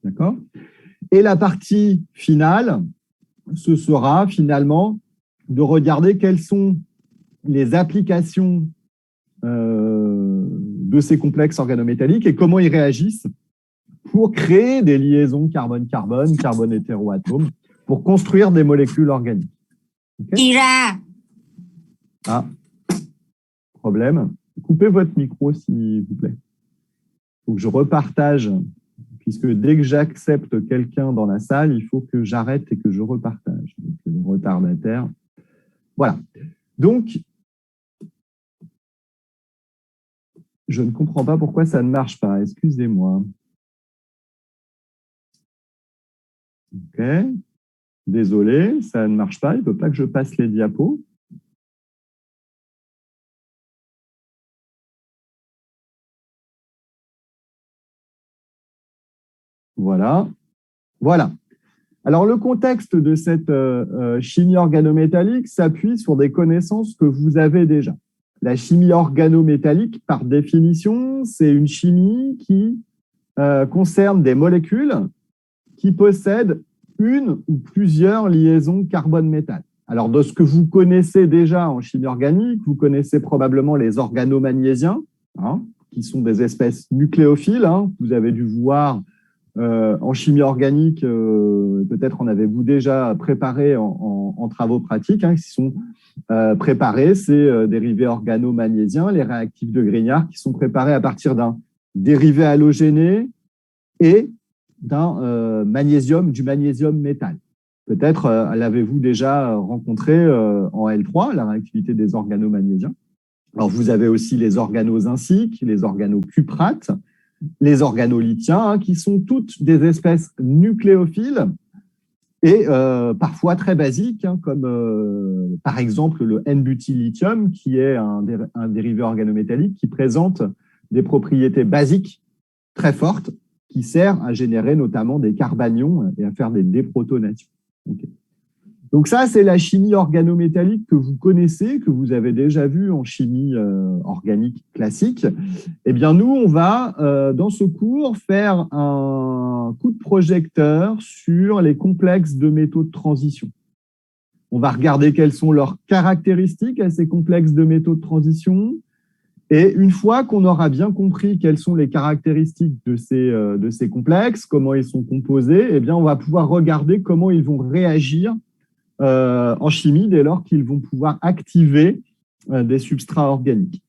D'accord? Et la partie finale, ce sera finalement de regarder quelles sont les applications de ces complexes organométalliques et comment ils réagissent pour créer des liaisons carbone-carbone, carbone-hétéroatome, pour construire des molécules organiques. Chị ra. Ah, problème. Coupez votre micro, s'il vous plaît. Il faut que je repartage, puisque dès que j'accepte quelqu'un dans la salle, il faut que j'arrête et que je repartage. Donc, les retardataires. Voilà. Donc, je ne comprends pas pourquoi ça ne marche pas. Excusez-moi. OK. Désolé, ça ne marche pas. Il ne veut pas que je passe les diapos. Voilà. Voilà. Alors, le contexte de cette chimie organométallique s'appuie sur des connaissances que vous avez déjà. La chimie organométallique, par définition, c'est une chimie qui concerne des molécules qui possèdent une ou plusieurs liaisons carbone-métal. Alors, de ce que vous connaissez déjà en chimie organique, vous connaissez probablement les organomagnésiens, hein, qui sont des espèces nucléophiles. Hein. Vous avez dû voir en chimie organique, peut-être en avez-vous déjà préparé en travaux pratiques, hein, qui sont préparés, ces dérivés organomagnésiens, les réactifs de Grignard, qui sont préparés à partir d'un dérivé halogéné et d'un magnésium, du magnésium métal. Peut-être l'avez-vous déjà rencontré en L3, la réactivité des organomagnésiens. Alors, vous avez aussi les organozinciques, les organocuprates, les organolithiens, hein, qui sont toutes des espèces nucléophiles et parfois très basiques, hein, comme par exemple le N-butylithium, qui est un dérivé organométallique qui présente des propriétés basiques très fortes, qui sert à générer notamment des carbanions et à faire des déprotonations. Okay. Donc ça, c'est la chimie organométallique que vous connaissez, que vous avez déjà vue en chimie organique classique. Eh bien, nous, on va, dans ce cours, faire un coup de projecteur sur les complexes de métaux de transition. On va regarder quelles sont leurs caractéristiques à ces complexes de métaux de transition. Et une fois qu'on aura bien compris quelles sont les caractéristiques de ces complexes, comment ils sont composés, eh bien, on va pouvoir regarder comment ils vont réagir en chimie dès lors qu'ils vont pouvoir activer des substrats organiques.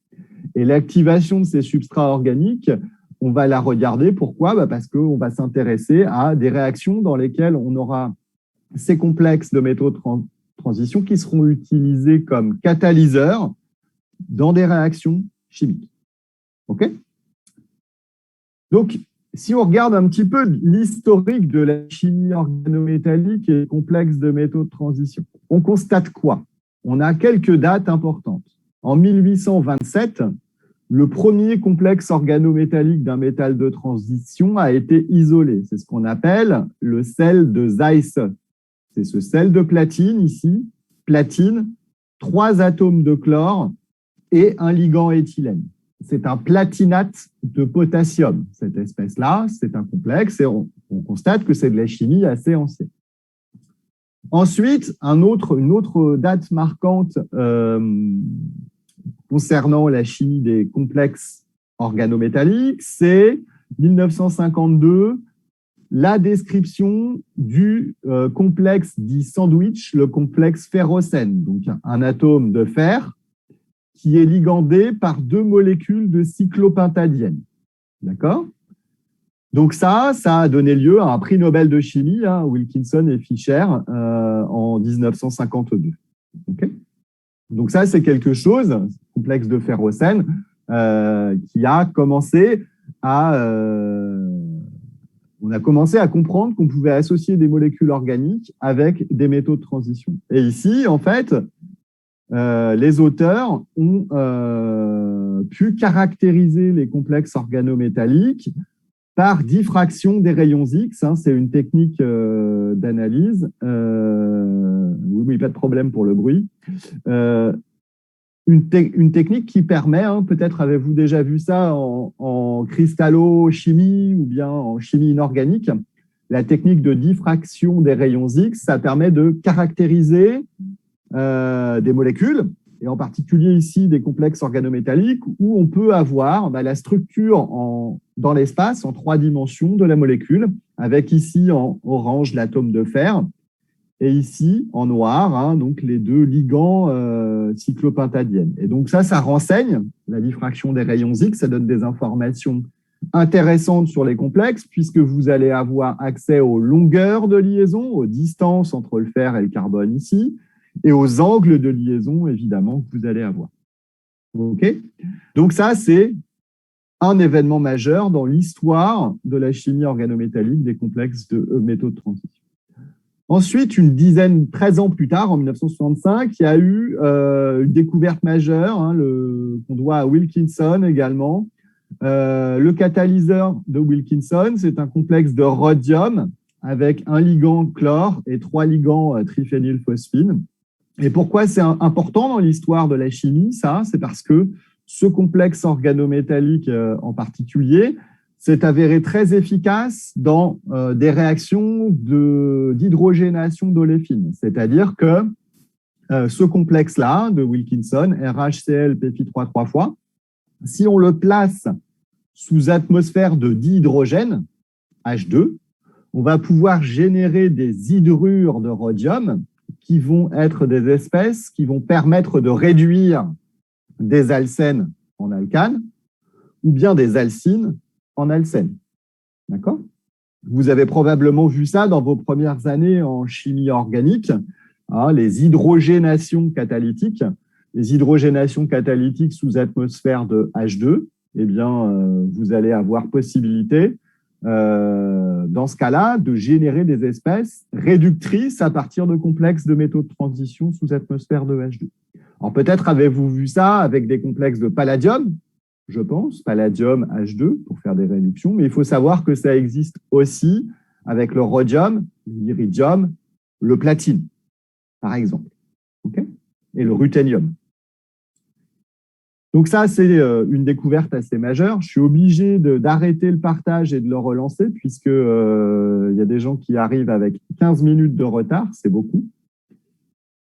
Et l'activation de ces substrats organiques, on va la regarder. Pourquoi? Parce qu'on va s'intéresser à des réactions dans lesquelles on aura ces complexes de métaux de transition qui seront utilisés comme catalyseurs dans des réactions chimiques. OK? Donc, si on regarde un petit peu l'historique de la chimie organométallique et complexes de métaux de transition, on constate quoi? On a quelques dates importantes. En 1827, le premier complexe organométallique d'un métal de transition a été isolé. C'est ce qu'on appelle le sel de Zeiss. C'est ce sel de platine ici, platine, 3 atomes de chlore et un ligand éthylène. C'est un platinate de potassium, cette espèce-là. C'est un complexe et on constate que c'est de la chimie assez ancienne. Ensuite, une autre date marquante concernant la chimie des complexes organométalliques, c'est 1952, la description du complexe dit sandwich, le complexe ferrocène, donc un atome de fer qui est ligandé par 2 molécules de cyclopentadiène. D'accord? Donc ça a donné lieu à un prix Nobel de chimie, hein, Wilkinson et Fischer, en 1952. Okay? Donc ça, c'est quelque chose, complexe de ferrocène, qui a commencé à... on a commencé à comprendre qu'on pouvait associer des molécules organiques avec des métaux de transition. Et ici, en fait, les auteurs ont pu caractériser les complexes organométalliques par diffraction des rayons X. Hein, c'est une technique d'analyse. Oui, pas de problème pour le bruit. Une technique qui permet, hein, peut-être avez-vous déjà vu ça en cristallochimie ou bien en chimie inorganique, la technique de diffraction des rayons X, ça permet de caractériser des molécules, et en particulier ici des complexes organométalliques, où on peut avoir la structure dans l'espace en 3 dimensions de la molécule, avec ici en orange l'atome de fer, et ici en noir, donc les 2 ligands cyclopentadiènes. Et donc ça renseigne la diffraction des rayons X, ça donne des informations intéressantes sur les complexes, puisque vous allez avoir accès aux longueurs de liaison, aux distances entre le fer et le carbone ici, et aux angles de liaison, évidemment, que vous allez avoir. OK ? Donc ça, c'est un événement majeur dans l'histoire de la chimie organométallique des complexes de métaux de transition. Ensuite, 13 ans plus tard, en 1965, il y a eu une découverte majeure, qu'on doit à Wilkinson également. Le catalyseur de Wilkinson, c'est un complexe de rhodium avec un ligand chlore et 3 ligands triphénylphosphine. Et pourquoi c'est important dans l'histoire de la chimie, ça? C'est parce que ce complexe organométallique en particulier s'est avéré très efficace dans des réactions d'hydrogénation d'oléfine. C'est-à-dire que ce complexe-là de Wilkinson, RHCl-Pfi3 3 fois, si on le place sous atmosphère de dihydrogène, H2, on va pouvoir générer des hydrures de rhodium qui vont être des espèces qui vont permettre de réduire des alcènes en alcanes ou bien des alcynes en alcènes. D'accord ? Vous avez probablement vu ça dans vos premières années en chimie organique, les hydrogénations catalytiques. Les hydrogénations catalytiques sous atmosphère de H2, eh bien, vous allez avoir possibilité, dans ce cas-là, de générer des espèces réductrices à partir de complexes de métaux de transition sous atmosphère de H2. Alors, peut-être avez-vous vu ça avec des complexes de palladium, je pense, palladium H2 pour faire des réductions, mais il faut savoir que ça existe aussi avec le rhodium, l'iridium, le platine, par exemple, okay, et le ruthénium. Donc ça, c'est une découverte assez majeure. Je suis obligé d'arrêter le partage et de le relancer puisque y a des gens qui arrivent avec 15 minutes de retard, c'est beaucoup.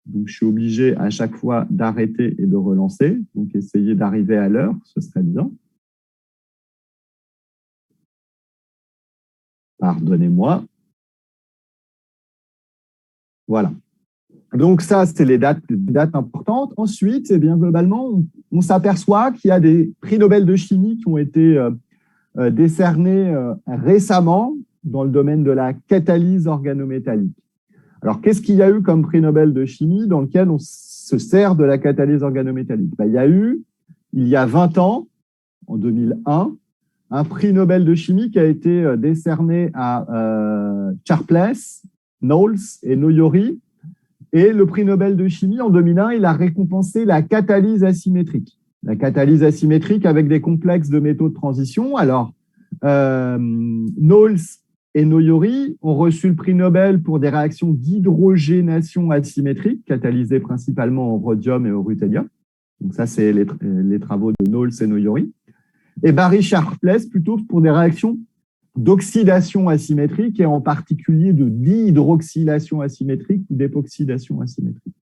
Donc, je suis obligé à chaque fois d'arrêter et de relancer. Donc, essayez d'arriver à l'heure, ce serait bien. Pardonnez-moi. Voilà. Donc, ça, c'est les dates importantes. Ensuite, eh bien, globalement, on s'aperçoit qu'il y a des prix Nobel de chimie qui ont été décernés récemment dans le domaine de la catalyse organométallique. Alors, qu'est-ce qu'il y a eu comme prix Nobel de chimie dans lequel on se sert de la catalyse organométallique? Il y a eu, il y a 20 ans, en 2001, un prix Nobel de chimie qui a été décerné à Sharpless, Knowles et Noyori. Et le prix Nobel de chimie, en 2001, il a récompensé la catalyse asymétrique. La catalyse asymétrique avec des complexes de métaux de transition. Alors, Knowles et Noyori ont reçu le prix Nobel pour des réactions d'hydrogénation asymétrique, catalysées principalement au rhodium et au ruthénium. Donc ça, c'est les travaux de Knowles et Noyori. Et Barry Sharpless, plutôt pour des réactions d'oxydation asymétrique et en particulier de dihydroxylation asymétrique ou d'époxydation asymétrique.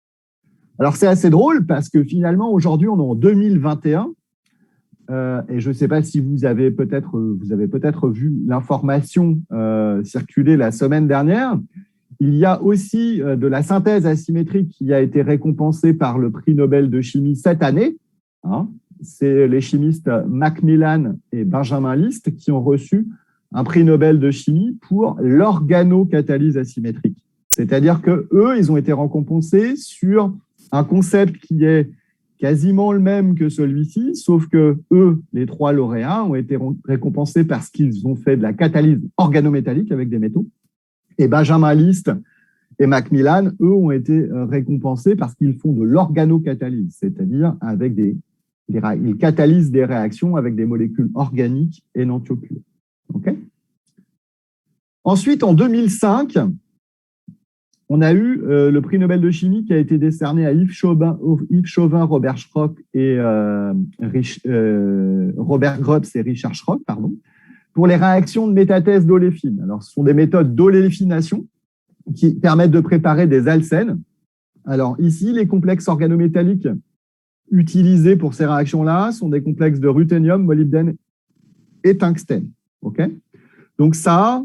Alors, c'est assez drôle parce que finalement, aujourd'hui, on est en 2021 et je ne sais pas si vous avez peut-être vu l'information circuler la semaine dernière. Il y a aussi de la synthèse asymétrique qui a été récompensée par le prix Nobel de chimie cette année. C'est les chimistes Macmillan et Benjamin List qui ont reçu un prix Nobel de chimie pour l'organocatalyse asymétrique. C'est-à-dire qu'eux, ils ont été récompensés sur un concept qui est quasiment le même que celui-ci, sauf que eux, les 3 lauréats, ont été récompensés parce qu'ils ont fait de la catalyse organométallique avec des métaux. Et Benjamin List et Macmillan, eux, ont été récompensés parce qu'ils font de l'organocatalyse, c'est-à-dire avec ils catalysent des réactions avec des molécules organiques et non-thiopures. Okay. Ensuite, en 2005, on a eu le prix Nobel de chimie qui a été décerné à Yves Chauvin, Robert Schrock et Robert Grubbs et Richard Schrock, pour les réactions de métathèse d'oléfine. Alors, ce sont des méthodes d'oléfination qui permettent de préparer des alcènes. Alors, ici, les complexes organométalliques utilisés pour ces réactions-là sont des complexes de ruthénium, molybdène et tungstène. Okay, donc, ça,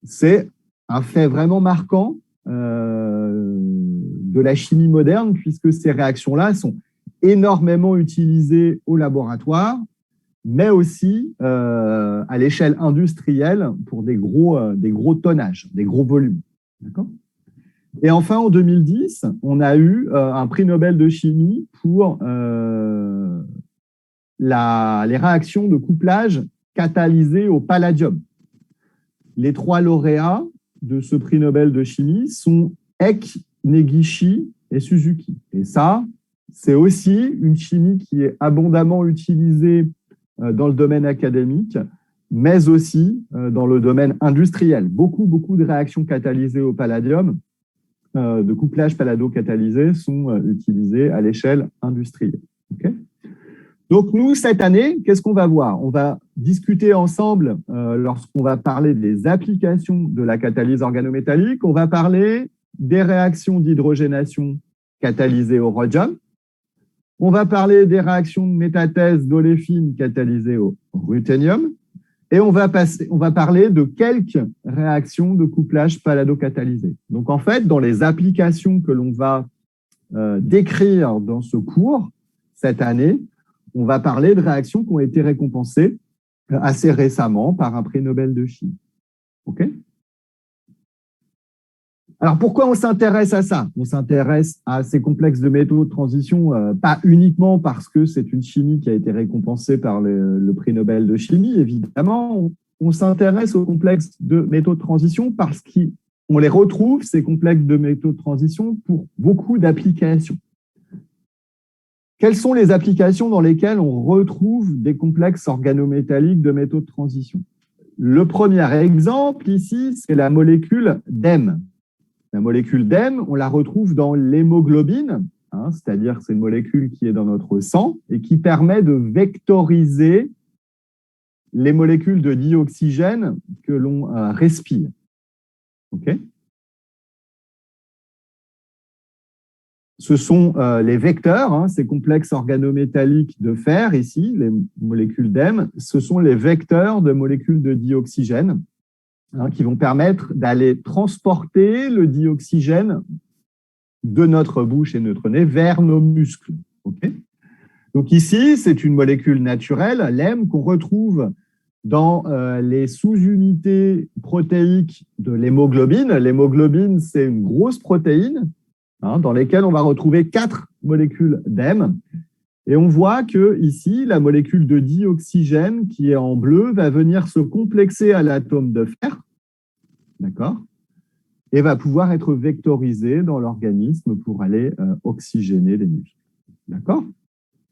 c'est un fait vraiment marquant de la chimie moderne, puisque ces réactions-là sont énormément utilisées au laboratoire, mais aussi à l'échelle industrielle pour des gros tonnages, des gros volumes. Et enfin, en 2010, on a eu un prix Nobel de chimie pour les réactions de couplage catalysées au palladium. Les 3 lauréats de ce prix Nobel de chimie sont Eck, Negishi et Suzuki. Et ça, c'est aussi une chimie qui est abondamment utilisée dans le domaine académique, mais aussi dans le domaine industriel. Beaucoup de réactions catalysées au palladium, de couplage pallado-catalysé, sont utilisées à l'échelle industrielle. Okay, donc, nous, cette année, qu'est-ce qu'on va voir? On va discuter ensemble, lorsqu'on va parler des applications de la catalyse organométallique, on va parler des réactions d'hydrogénation catalysées au rhodium. On va parler des réactions de métathèse d'oléfine catalysées au ruthénium. Et on va parler de quelques réactions de couplage pallado-catalysé. Donc, en fait, dans les applications que l'on va décrire dans ce cours, cette année, on va parler de réactions qui ont été récompensées assez récemment par un prix Nobel de chimie. OK ? Alors, pourquoi on s'intéresse à ça? On s'intéresse à ces complexes de métaux de transition, pas uniquement parce que c'est une chimie qui a été récompensée par le prix Nobel de chimie, évidemment. On s'intéresse aux complexes de métaux de transition parce qu'on les retrouve, ces complexes de métaux de transition, pour beaucoup d'applications. Quelles sont les applications dans lesquelles on retrouve des complexes organométalliques de métaux de transition? Le premier exemple ici, c'est la molécule d'hème. La molécule d'hème, on la retrouve dans l'hémoglobine, c'est-à-dire que c'est une molécule qui est dans notre sang et qui permet de vectoriser les molécules de dioxygène que l'on respire. Okay, ce sont les vecteurs, ces complexes organométalliques de fer, ici, les molécules d'hème, ce sont les vecteurs de molécules de dioxygène qui vont permettre d'aller transporter le dioxygène de notre bouche et notre nez vers nos muscles. Okay, donc ici, c'est une molécule naturelle, l'hème, qu'on retrouve dans les sous-unités protéiques de l'hémoglobine. L'hémoglobine, c'est une grosse protéine dans lesquelles on va retrouver 4 molécules d'hème. Et on voit que ici, la molécule de dioxygène qui est en bleu va venir se complexer à l'atome de fer, d'accord, et va pouvoir être vectorisée dans l'organisme pour aller oxygéner les muscles. D'accord?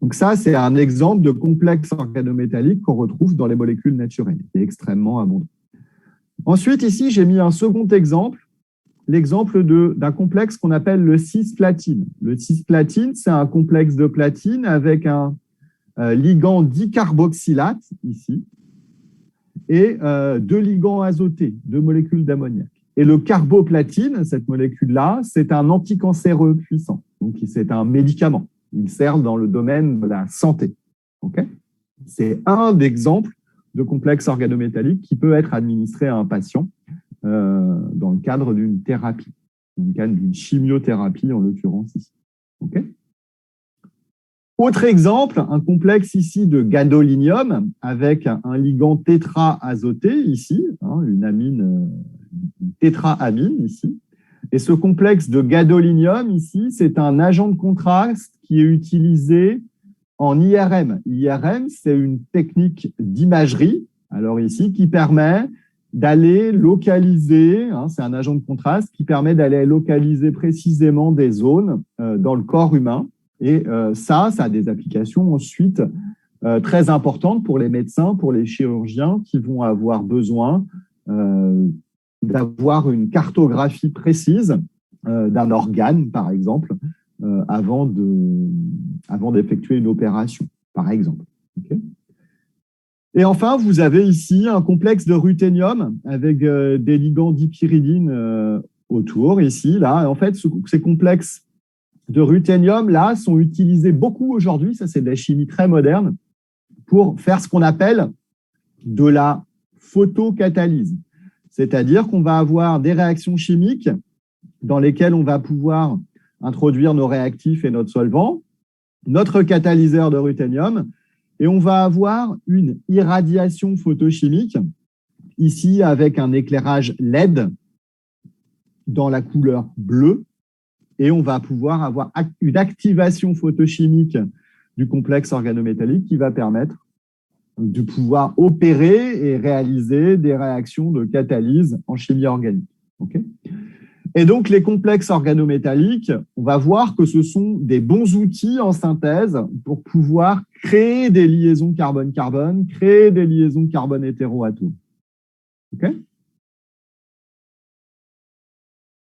Donc ça, c'est un exemple de complexe organométallique qu'on retrouve dans les molécules naturelles, qui est extrêmement abondant. Ensuite, ici, j'ai mis un second exemple, l'exemple d'un complexe qu'on appelle le cisplatine. Le cisplatine, c'est un complexe de platine avec un ligand dicarboxylate, ici, et 2 ligands azotés, 2 molécules d'ammoniac. Et le carboplatine, cette molécule-là, c'est un anticancéreux puissant. Donc, c'est un médicament. Il sert dans le domaine de la santé. Okay, c'est un exemple de complexe organométallique qui peut être administré à un patient dans le cadre d'une thérapie, dans le cadre d'une chimiothérapie en l'occurrence ici. Okay, autre exemple, un complexe ici de gadolinium avec un ligand tétraazoté ici, une amine, une tétraamine ici. Et ce complexe de gadolinium ici, c'est un agent de contraste qui est utilisé en IRM. L'IRM, c'est une technique d'imagerie, alors ici, qui permet d'aller localiser, c'est un agent de contraste qui permet d'aller localiser précisément des zones dans le corps humain. Et ça a des applications ensuite très importantes pour les médecins, pour les chirurgiens qui vont avoir besoin d'avoir une cartographie précise d'un organe, par exemple, avant d'effectuer une opération, par exemple. Okay, Et enfin, vous avez ici un complexe de ruthénium avec des ligands dipyridine autour, ici, là. Et en fait, ces complexes de ruthénium, là, sont utilisés beaucoup aujourd'hui, ça c'est de la chimie très moderne, pour faire ce qu'on appelle de la photocatalyse. C'est-à-dire qu'on va avoir des réactions chimiques dans lesquelles on va pouvoir introduire nos réactifs et notre solvant, notre catalyseur de ruthénium, et on va avoir une irradiation photochimique, ici avec un éclairage LED dans la couleur bleue, et on va pouvoir avoir une activation photochimique du complexe organométallique qui va permettre de pouvoir opérer et réaliser des réactions de catalyse en chimie organique. Okay, et donc, les complexes organométalliques, on va voir que ce sont des bons outils en synthèse pour pouvoir créer des liaisons carbone-carbone, créer des liaisons carbone-hétéroatomes. Okay,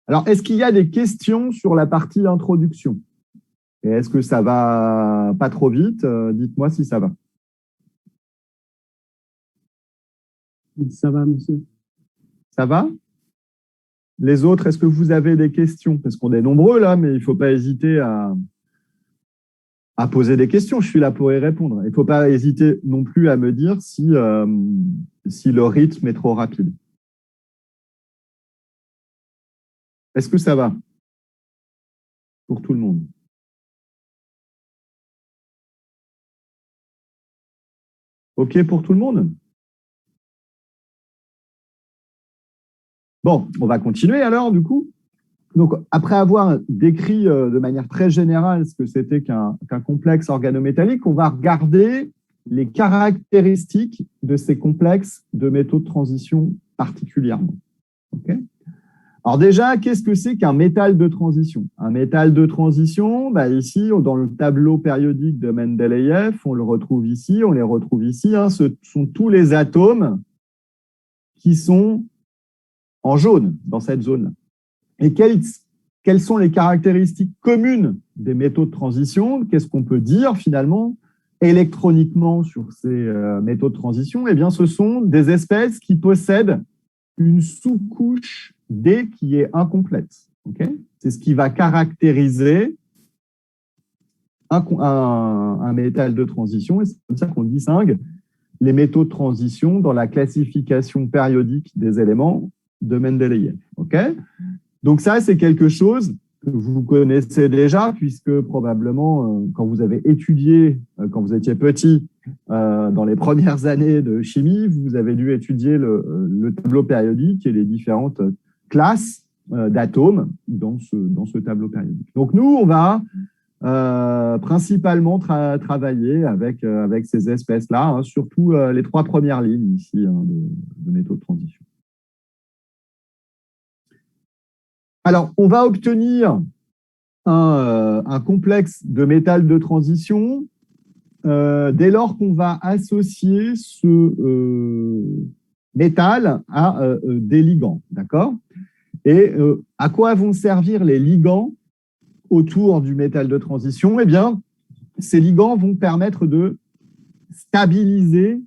alors, est-ce qu'il y a des questions sur la partie introduction? Et est-ce que ça va pas trop vite? Dites-moi si ça va. Ça va, monsieur. Ça va? Les autres, est-ce que vous avez des questions? Parce qu'on est nombreux là, mais il ne faut pas hésiter à poser des questions. Je suis là pour y répondre. Il ne faut pas hésiter non plus à me dire si le rythme est trop rapide. Est-ce que ça va pour tout le monde? OK pour tout le monde? Bon, on va continuer alors, du coup. Donc, après avoir décrit de manière très générale ce que c'était qu'un complexe organométallique, on va regarder les caractéristiques de ces complexes de métaux de transition particulièrement. Okay, alors déjà, qu'est-ce que c'est qu'un métal de transition? Un métal de transition, ici, dans le tableau périodique de Mendeleïev, on le retrouve ici, on les retrouve ici. Hein, ce sont tous les atomes qui sont en jaune dans cette zone-là. Et quelles sont les caractéristiques communes des métaux de transition? Qu'est-ce qu'on peut dire finalement électroniquement sur ces métaux de transition? Eh bien, ce sont des espèces qui possèdent une sous-couche D qui est incomplète. Okay, c'est ce qui va caractériser un métal de transition, et c'est comme ça qu'on distingue les métaux de transition dans la classification périodique des éléments de Mendeleïev. Okay, donc ça, c'est quelque chose que vous connaissez déjà, puisque probablement, quand vous avez étudié, quand vous étiez petit, dans les premières années de chimie, vous avez dû étudier le tableau périodique et les différentes classes d'atomes dans ce tableau périodique. Donc nous, on va principalement travailler avec ces espèces-là, hein, surtout les trois premières lignes ici hein, de métaux de transition. Alors, on va obtenir un complexe de métal de transition dès lors qu'on va associer ce métal à des ligands, d'accord? Et à quoi vont servir les ligands autour du métal de transition? Eh bien, ces ligands vont permettre de stabiliser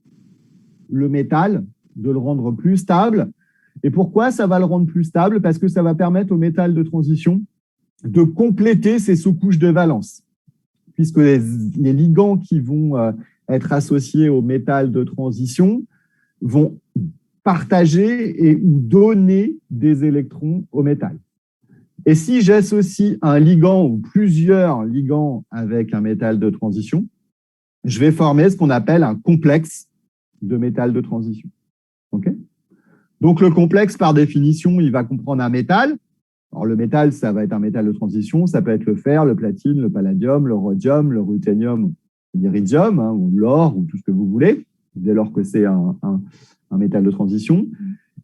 le métal, de le rendre plus stable. Et pourquoi ça va le rendre plus stable? Parce que ça va permettre au métal de transition de compléter ses sous-couches de valence. Puisque les ligands qui vont être associés au métal de transition vont partager ou donner des électrons au métal. Et si j'associe un ligand ou plusieurs ligands avec un métal de transition, je vais former ce qu'on appelle un complexe de métal de transition. Okay, donc, le complexe, par définition, il va comprendre un métal. Alors, le métal, ça va être un métal de transition. Ça peut être le fer, le platine, le palladium, le rhodium, le ruthénium, l'iridium, hein, ou l'or, ou tout ce que vous voulez, dès lors que c'est un métal de transition.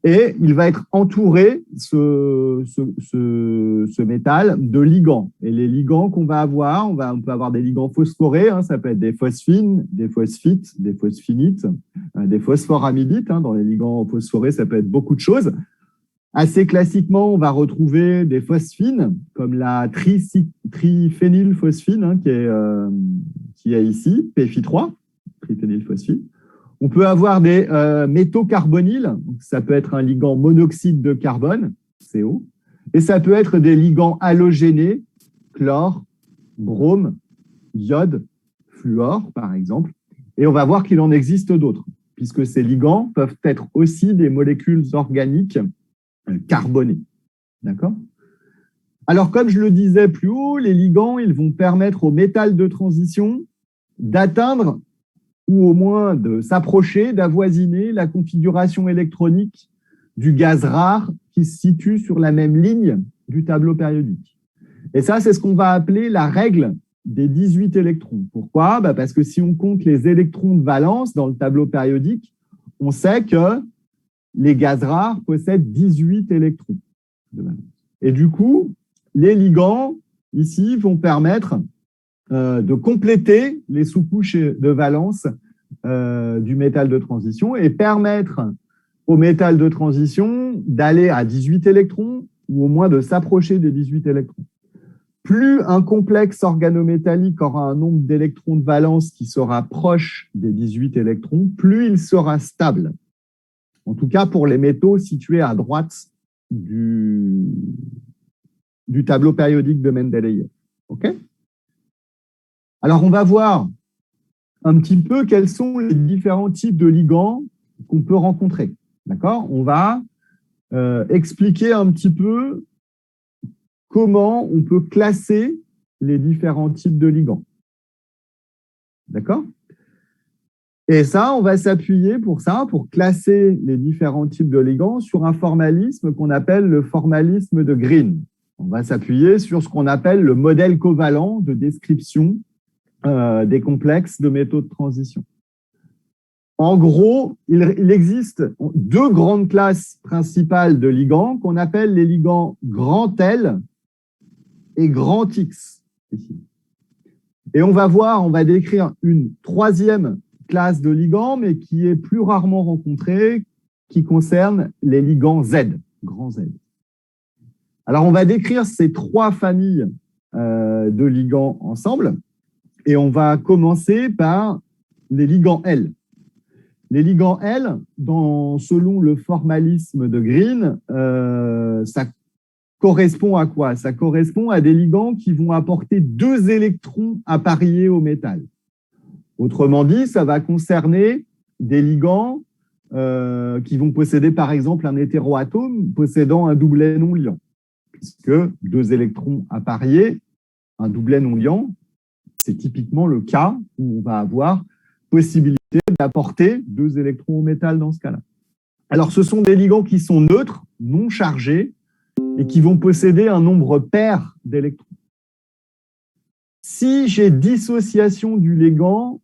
Et il va être entouré, ce métal, de ligands. Et les ligands qu'on va avoir, on peut avoir des ligands phosphorés, hein, ça peut être des phosphines, des phosphites, des phosphinites, des phosphoramidites. Hein, dans les ligands phosphorés, ça peut être beaucoup de choses. Assez classiquement, on va retrouver des phosphines, comme la triphénylphosphine, hein, qui est ici, PFI3, triphénylphosphine. On peut avoir des métaux carbonyles, donc ça peut être un ligand monoxyde de carbone, CO, et ça peut être des ligands halogénés, chlore, brome, iode, fluor, par exemple. Et on va voir qu'il en existe d'autres, puisque ces ligands peuvent être aussi des molécules organiques carbonées. D'accord ? Alors, comme je le disais plus haut, les ligands, ils vont permettre aux métals de transition d'atteindre ou au moins de s'approcher, d'avoisiner la configuration électronique du gaz rare qui se situe sur la même ligne du tableau périodique. Et ça, c'est ce qu'on va appeler la règle des 18 électrons. Pourquoi ? Parce que si on compte les électrons de valence dans le tableau périodique, on sait que les gaz rares possèdent 18 électrons de valence. Et du coup, les ligands, ici, vont permettre de compléter les sous-couches de valence du métal de transition et permettre au métal de transition d'aller à 18 électrons ou au moins de s'approcher des 18 électrons. Plus un complexe organométallique aura un nombre d'électrons de valence qui sera proche des 18 électrons, plus il sera stable. En tout cas, pour les métaux situés à droite du tableau périodique de Mendeleïev. OK ? Alors, on va voir un petit peu quels sont les différents types de ligands qu'on peut rencontrer. D'accord ? On va expliquer un petit peu comment on peut classer les différents types de ligands. D'accord ? Et ça, on va s'appuyer pour classer les différents types de ligands sur un formalisme qu'on appelle le formalisme de Green. On va s'appuyer sur ce qu'on appelle le modèle covalent de description des complexes de métaux de transition. En gros, il existe deux grandes classes principales de ligands qu'on appelle les ligands grand L et grand X. Et on va décrire une troisième classe de ligands, mais qui est plus rarement rencontrée, qui concerne les ligands Z, grand Z. Alors, on va décrire ces trois familles de ligands ensemble, et on va commencer par les ligands L. Les ligands L, selon le formalisme de Green, ça correspond à quoi? Ça correspond à des ligands qui vont apporter 2 électrons appariés au métal. Autrement dit, ça va concerner des ligands qui vont posséder par exemple un hétéroatome possédant un doublet non liant, puisque 2 électrons appariés, un doublet non liant, c'est typiquement le cas où on va avoir possibilité d'apporter 2 électrons au métal dans ce cas-là. Alors, ce sont des ligands qui sont neutres, non chargés, et qui vont posséder un nombre pair d'électrons. Si j'ai dissociation du ligand,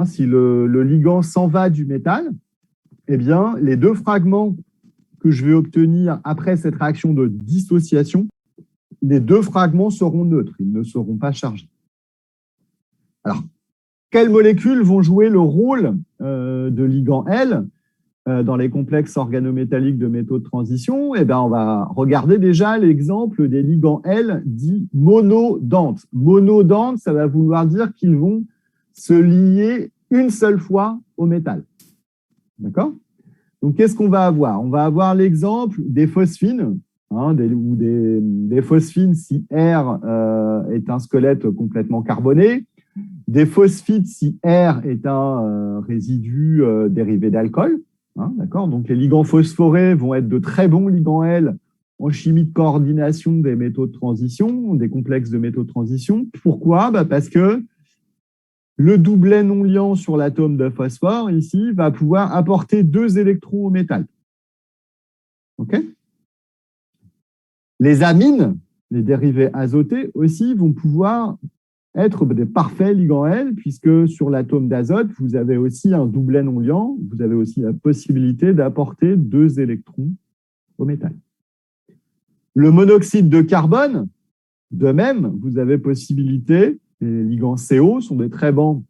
si le ligand s'en va du métal, eh bien, les 2 fragments que je vais obtenir après cette réaction de dissociation, les 2 fragments seront neutres, ils ne seront pas chargés. Alors, quelles molécules vont jouer le rôle de ligand L dans les complexes organométalliques de métaux de transition? Eh bien, on va regarder déjà l'exemple des ligands L dits monodentes. Monodentes, ça va vouloir dire qu'ils vont se lier une seule fois au métal. D'accord? Donc, qu'est-ce qu'on va avoir? On va avoir l'exemple des phosphines, ou des phosphines si R est un squelette complètement carboné, des phosphites si R est un résidu dérivé d'alcool. D'accord. Donc, les ligands phosphorés vont être de très bons ligands L en chimie de coordination des métaux de transition, des complexes de métaux de transition. Pourquoi? Parce que le doublet non liant sur l'atome de phosphore, ici, va pouvoir apporter 2 électrons au métal. OK? Les amines, les dérivés azotés aussi, vont pouvoir être des parfaits ligands L, puisque sur l'atome d'azote, vous avez aussi un doublet non liant, vous avez aussi la possibilité d'apporter 2 électrons au métal. Le monoxyde de carbone, de même, vous avez possibilité, les ligands CO sont des très bons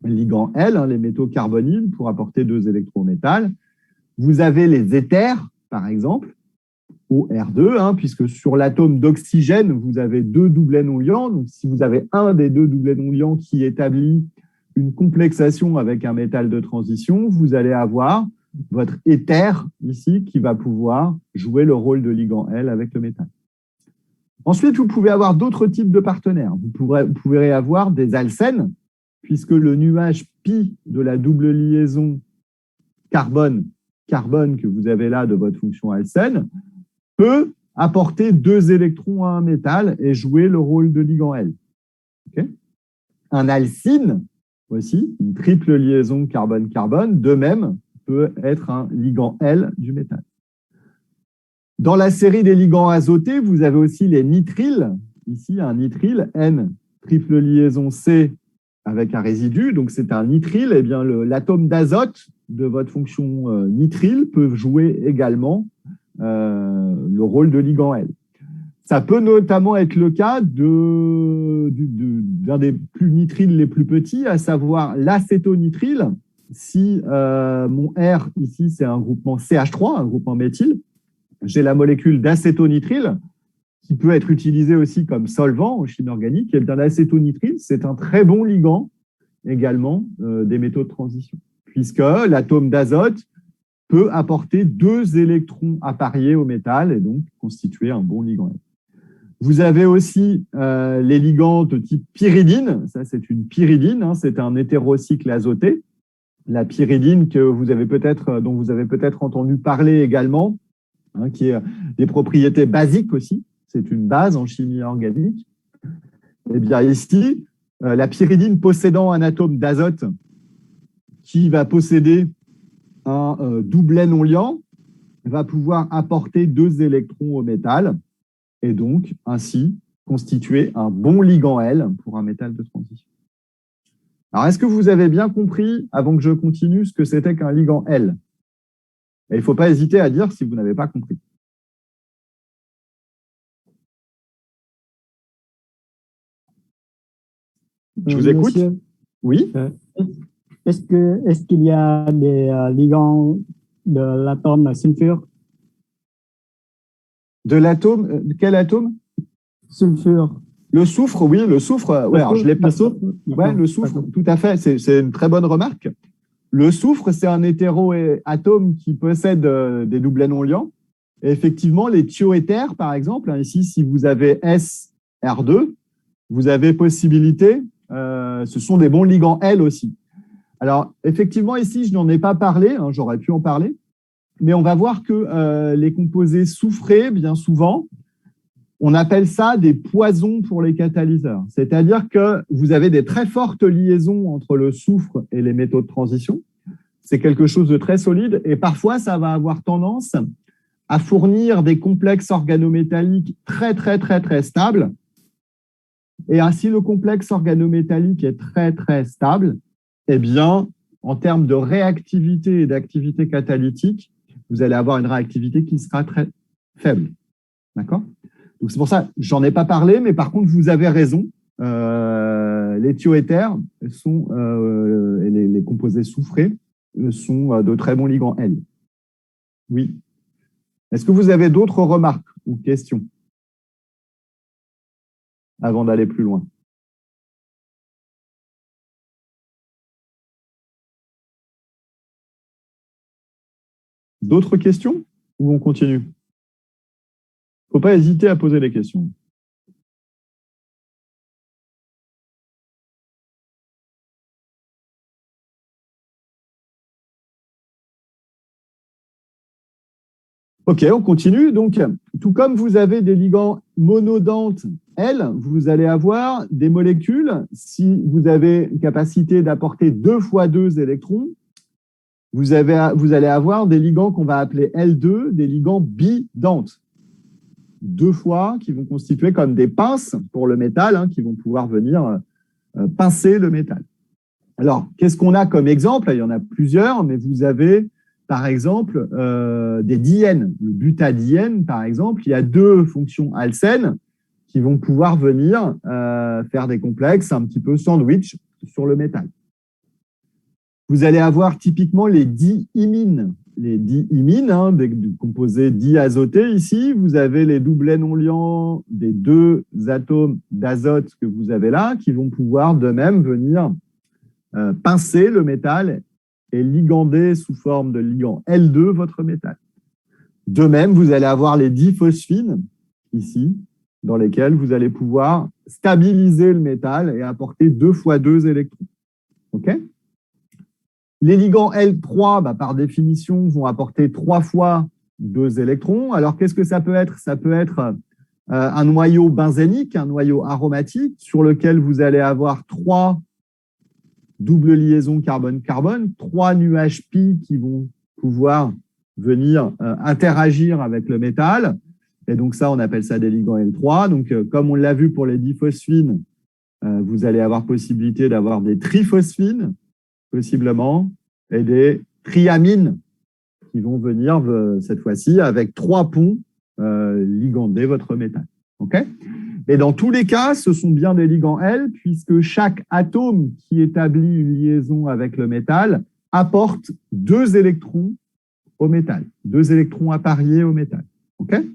ligands L, les métaux carbonyles, pour apporter 2 électrons au métal. Vous avez les éthers, par exemple, OR2, puisque sur l'atome d'oxygène, vous avez 2 doublets non liants. Donc, si vous avez un des 2 doublets non liants qui établit une complexation avec un métal de transition, vous allez avoir votre éther ici qui va pouvoir jouer le rôle de ligand L avec le métal. Ensuite, vous pouvez avoir d'autres types de partenaires. Vous pourrez avoir des alcènes, puisque le nuage pi de la double liaison carbone que vous avez là de votre fonction alcène peut apporter 2 électrons à un métal et jouer le rôle de ligand L. Okay. Un alcyne aussi, une triple liaison carbone-carbone, de même, peut être un ligand L du métal. Dans la série des ligands azotés, vous avez aussi les nitryles. Ici, un nitrile, N, triple liaison C avec un résidu. Donc, c'est un nitrile. Eh bien, l'atome d'azote de votre fonction nitrile peut jouer également le rôle de ligand L. Ça peut notamment être le cas d'un des nitriles les plus petits, à savoir l'acétonitrile. Si mon R, ici, c'est un groupement CH3, un groupement méthyle, j'ai la molécule d'acétonitrile qui peut être utilisée aussi comme solvant en chimie organique. Et bien, l'acétonitrile, c'est un très bon ligand également des métaux de transition, puisque l'atome d'azote peut apporter 2 électrons appariés au métal et donc constituer un bon ligand. Vous avez aussi les ligands de type pyridine. Ça, c'est une pyridine, hein, c'est un hétérocycle azoté. La pyridine dont vous avez peut-être entendu parler également, hein, qui a des propriétés basiques aussi. C'est une base en chimie organique. Et bien ici, la pyridine possédant un atome d'azote qui va posséder un doublet non liant va pouvoir apporter 2 électrons au métal et donc ainsi constituer un bon ligand L pour un métal de transition. Alors, est-ce que vous avez bien compris, avant que je continue, ce que c'était qu'un ligand L? Et il ne faut pas hésiter à dire si vous n'avez pas compris. Je vous écoute. Monsieur, oui. Est-ce qu'il y a des ligands de l'atome sulfure? De l'atome, quel atome? Sulfure. Le soufre, oui, le soufre. Ouais, alors je l'ai pas. Le soufre, tout à fait. C'est une très bonne remarque. Le soufre, c'est un hétéroatome qui possède des doublets non liants. Et effectivement, les thioéthers, par exemple, hein, ici, si vous avez SR2, vous avez possibilité, ce sont des bons ligands L aussi. Alors, effectivement, ici, je n'en ai pas parlé, hein, j'aurais pu en parler, mais on va voir que les composés soufrés, bien souvent, on appelle ça des poisons pour les catalyseurs. C'est-à-dire que vous avez des très fortes liaisons entre le soufre et les métaux de transition. C'est quelque chose de très solide et parfois, ça va avoir tendance à fournir des complexes organométalliques très, très, très, très stables. Et ainsi, le complexe organométallique est très, très stable. Eh bien, en termes de réactivité et d'activité catalytique, vous allez avoir une réactivité qui sera très faible. D'accord ? Donc, c'est pour ça, j'en ai pas parlé, mais par contre, vous avez raison. Les thioéthers sont, et les composés soufrés sont de très bons ligands L. Oui. Est-ce que vous avez d'autres remarques ou questions avant d'aller plus loin? D'autres questions ou on continue? Il ne faut pas hésiter à poser les questions. OK, on continue. Donc, tout comme vous avez des ligands monodentes L, vous allez avoir des molécules, si vous avez une capacité d'apporter 2 fois 2 électrons, vous allez avoir des ligands qu'on va appeler L2, des ligands bidentes. 2 fois qui vont constituer comme des pinces pour le métal, hein, qui vont pouvoir venir pincer le métal. Alors, qu'est-ce qu'on a comme exemple? Il y en a plusieurs, mais vous avez par exemple des diènes. Le butadiène, par exemple, il y a 2 fonctions alcènes qui vont pouvoir venir faire des complexes un petit peu sandwich sur le métal. Vous allez avoir typiquement les diimines. Les diimines, hein, des composés diazotés ici, vous avez les doublets non liants des 2 atomes d'azote que vous avez là, qui vont pouvoir de même venir pincer le métal et ligander sous forme de ligand L2 votre métal. De même, vous allez avoir les diphosphines, ici, dans lesquelles vous allez pouvoir stabiliser le métal et apporter 2 fois 2 électrons. OK ? Les ligands L3, par définition, vont apporter 3 fois 2 électrons. Alors, qu'est-ce que ça peut être? Ça peut être un noyau benzénique, un noyau aromatique, sur lequel vous allez avoir 3 doubles liaisons carbone-carbone, 3 nuages pi qui vont pouvoir venir interagir avec le métal. Et donc ça, on appelle ça des ligands L3. Donc, comme on l'a vu pour les diphosphines, vous allez avoir possibilité d'avoir des triphosphines, possiblement, et des triamines qui vont venir cette fois-ci avec 3 ponts ligander votre métal. Okay ? Et dans tous les cas, ce sont bien des ligands L, puisque chaque atome qui établit une liaison avec le métal apporte 2 électrons au métal, 2 électrons appariés au métal. Okay ?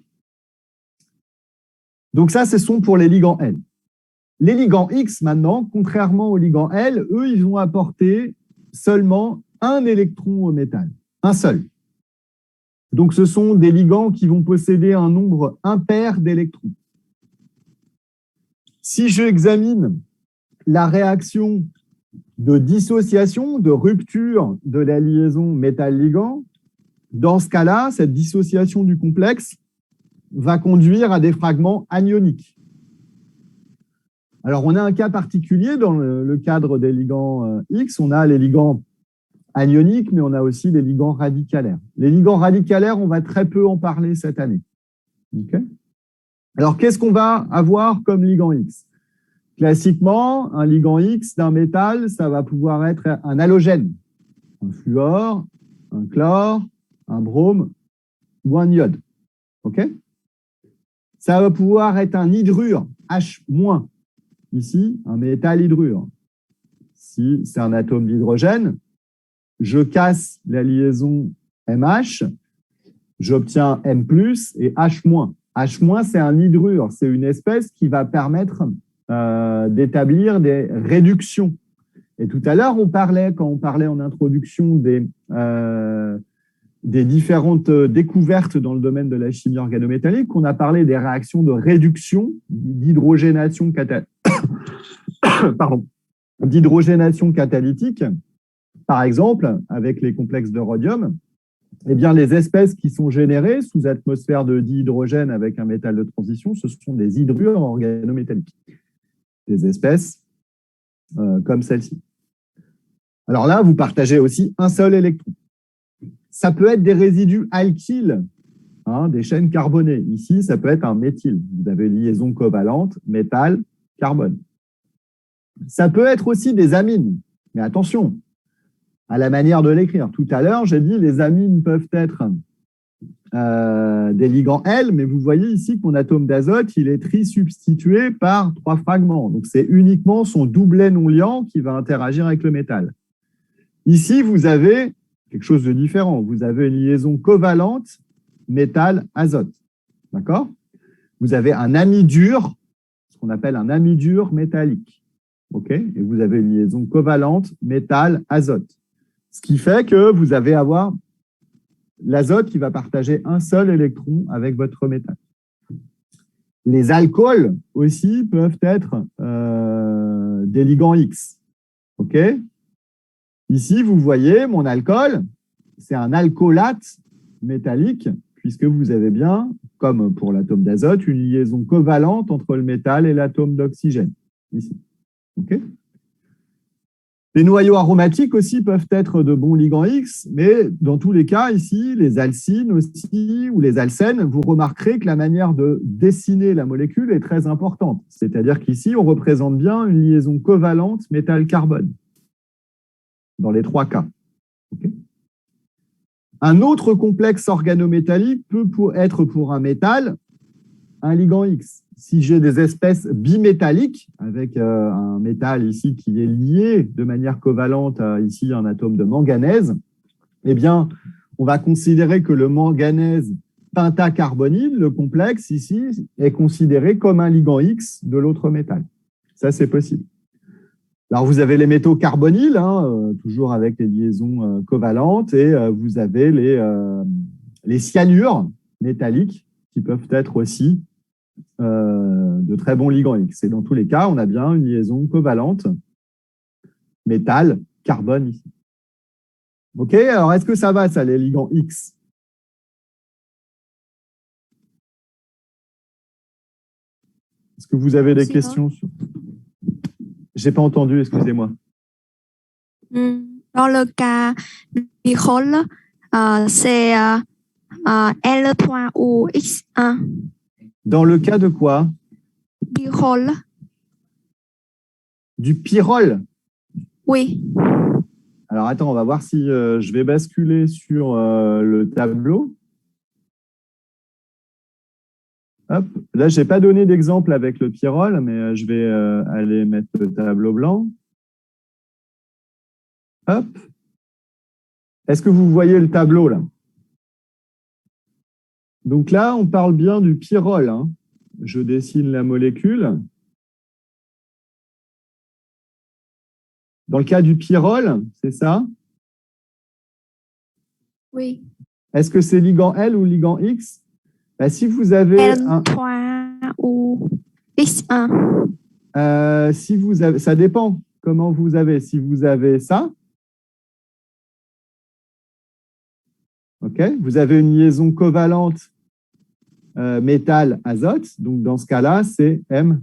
Donc ça, ce sont pour les ligands L. Les ligands X, maintenant, contrairement aux ligands L, eux, ils vont apporter seulement 1 électron au métal, un seul. Donc, ce sont des ligands qui vont posséder un nombre impair d'électrons. Si j'examine la réaction de dissociation, de rupture de la liaison métal-ligand, dans ce cas-là, cette dissociation du complexe va conduire à des fragments anioniques. Alors, on a un cas particulier dans le cadre des ligands X. On a les ligands anioniques, mais on a aussi les ligands radicalaires. Les ligands radicalaires, on va très peu en parler cette année. Okay ? Alors, qu'est-ce qu'on va avoir comme ligand X? Classiquement, un ligand X d'un métal, ça va pouvoir être un halogène, un fluor, un chlore, un brome ou un iode. Okay ? Ça va pouvoir être un hydrure, H-, ici, un métal hydrure. Si c'est un atome d'hydrogène, je casse la liaison MH, j'obtiens M+, et H-. H-, c'est un hydrure, c'est une espèce qui va permettre d'établir des réductions. Et tout à l'heure, quand on parlait en introduction des différentes découvertes dans le domaine de la chimie organométallique, on a parlé des réactions de réduction, d'hydrogénation catalytique. Par exemple, avec les complexes de rhodium, eh bien, les espèces qui sont générées sous atmosphère de dihydrogène avec un métal de transition, ce sont des hydrures organométalliques. Des espèces comme celle-ci. Alors là, vous partagez aussi un seul électron. Ça peut être des résidus alkyles, des chaînes carbonées. Ici, ça peut être un méthyle. Vous avez une liaison covalente, métal, carbone. Ça peut être aussi des amines. Mais attention, à la manière de l'écrire. Tout à l'heure, j'ai dit les amines peuvent être des ligands L, mais vous voyez ici que mon atome d'azote, il est trisubstitué par 3 fragments. Donc, c'est uniquement son doublet non liant qui va interagir avec le métal. Ici, vous avez quelque chose de différent. Vous avez une liaison covalente métal-azote. D'accord? Vous avez un amidure, ce qu'on appelle un amidure métallique. OK? Et vous avez une liaison covalente métal-azote. Ce qui fait que vous allez avoir l'azote qui va partager un seul électron avec votre métal. Les alcools aussi peuvent être des ligands X. OK? Ici, vous voyez, mon alcool, c'est un alcoolate métallique, puisque vous avez bien, comme pour l'atome d'azote, une liaison covalente entre le métal et l'atome d'oxygène. Ici. OK? Les noyaux aromatiques aussi peuvent être de bons ligands X, mais dans tous les cas, ici, les alcynes aussi, ou les alcènes, vous remarquerez que la manière de dessiner la molécule est très importante. C'est-à-dire qu'ici, on représente bien une liaison covalente métal-carbone, dans les 3 cas. Okay. Un autre complexe organométallique peut être pour un métal un ligand X. Si j'ai des espèces bimétalliques, avec un métal ici qui est lié de manière covalente à ici un atome de manganèse, eh bien, on va considérer que le manganèse pentacarbonyle, le complexe ici, est considéré comme un ligand X de l'autre métal. Ça, c'est possible. Alors, vous avez les métaux carbonyles, hein, toujours avec les liaisons covalentes, et vous avez les cyanures métalliques qui peuvent être aussi de très bons ligands X. Et dans tous les cas, on a bien une liaison covalente métal, carbone ici. OK, alors est-ce que ça va, ça, les ligands X? Est-ce que vous avez des questions sur... Je n'ai pas entendu, excusez-moi. Dans le cas pyrrole, c'est L.UX1. Dans le cas de quoi? Pyrrole. Du pyrrole? Oui. Alors, attends, on va voir si je vais basculer sur le tableau. Hop. Là, je n'ai pas donné d'exemple avec le pyrrole, mais je vais aller mettre le tableau blanc. Hop. Est-ce que vous voyez le tableau là? Donc là, on parle bien du pyrrole, hein. Je dessine la molécule. Dans le cas du pyrrole, c'est ça? Oui. Est-ce que c'est ligand L ou ligand X? Ben, si vous avez L ou X1. si vous avez, ça dépend comment vous avez. Si vous avez ça, ok, vous avez une liaison covalente métal-azote. Donc, dans ce cas-là, c'est MX.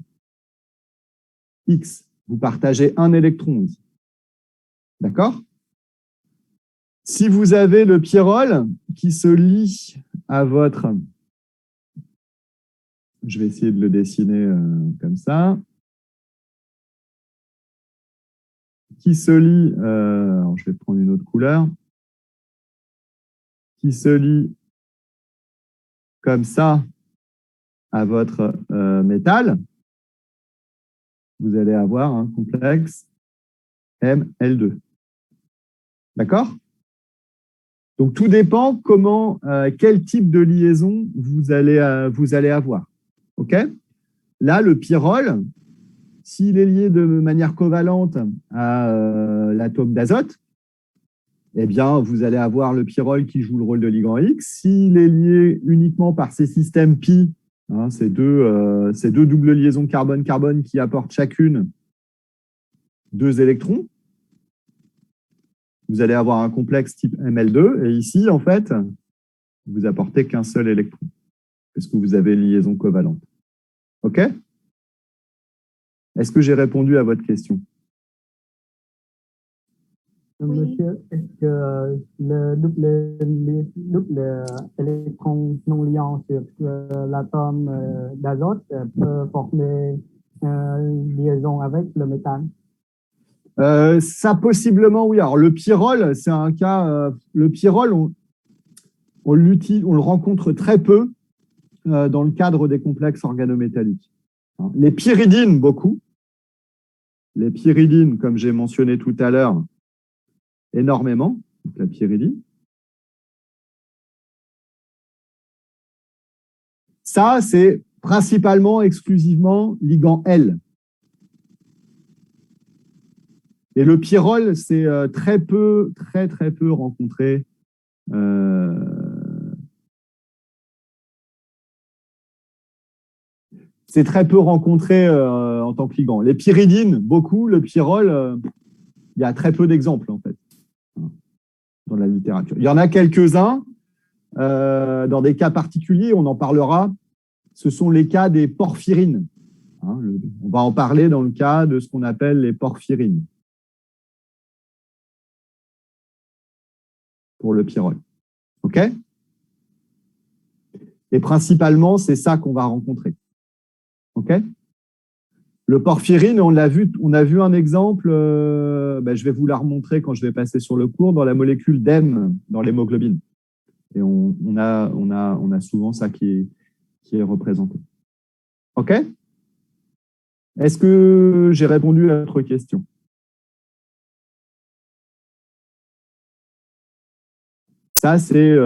Vous partagez un électron ici. D'accord? Si vous avez le pyrrole qui se lie à votre... Je vais essayer de le dessiner comme ça. Qui se lie... alors je vais prendre une autre couleur. Qui se lie comme ça à votre métal, vous allez avoir un complexe ML2. D'accord? Donc, tout dépend comment, quel type de liaison vous allez avoir. OK? Là, le pyrrole, s'il est lié de manière covalente à l'atome d'azote, eh bien, vous allez avoir le pyrrole qui joue le rôle de ligand X. S'il est lié uniquement par ces systèmes pi, hein, ces deux doubles liaisons carbone-carbone qui apportent chacune 2 électrons, vous allez avoir un complexe type Ml2. Et ici, en fait, vous apportez qu'un seul électron, parce que vous avez une liaison covalente. OK? Est-ce que j'ai répondu à votre question? Oui. Monsieur, est-ce que le double électron non liant sur l'atome d'azote peut former une liaison avec le métal? Ça, possiblement, oui. Alors, le pyrrole, c'est un cas... le pyrrole, on le rencontre très peu dans le cadre des complexes organométalliques. Les pyridines, beaucoup. Les pyridines, comme j'ai mentionné tout à l'heure, énormément, donc la pyridine. Ça, c'est principalement, exclusivement ligand L. Et le pyrrole, c'est très peu rencontré. C'est très peu rencontré en tant que ligand. Les pyridines, beaucoup. Le pyrrole, il y a très peu d'exemples, en fait, dans la littérature. Il y en a quelques-uns. Dans des cas particuliers, on en parlera. Ce sont les cas des porphyrines. Hein, on va en parler dans le cas de ce qu'on appelle les porphyrines pour le pyrrole. OK? Et principalement, c'est ça qu'on va rencontrer. OK? Le porphyrine, on a vu un exemple, je vais vous la remontrer quand je vais passer sur le cours, dans la molécule d'Hème, dans l'hémoglobine. Et on a souvent ça qui est représenté. OK? Est-ce que j'ai répondu à votre question? Ça, c'est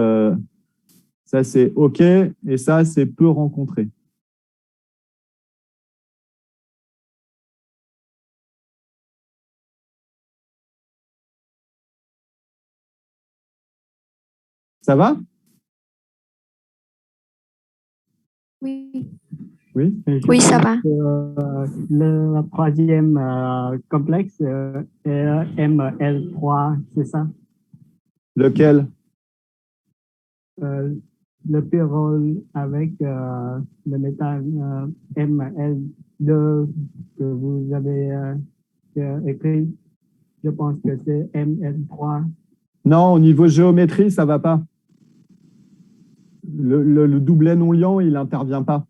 OK et ça, c'est peu rencontré. Ça va? Oui. Oui. Oui, ça va. Le troisième complexe est ML3, c'est ça? Lequel? Le pyrrole avec le métal ML2 que vous avez écrit. Je pense que c'est ML3. Non, au niveau géométrie, ça ne va pas. Le doublet non liant, il n'intervient pas.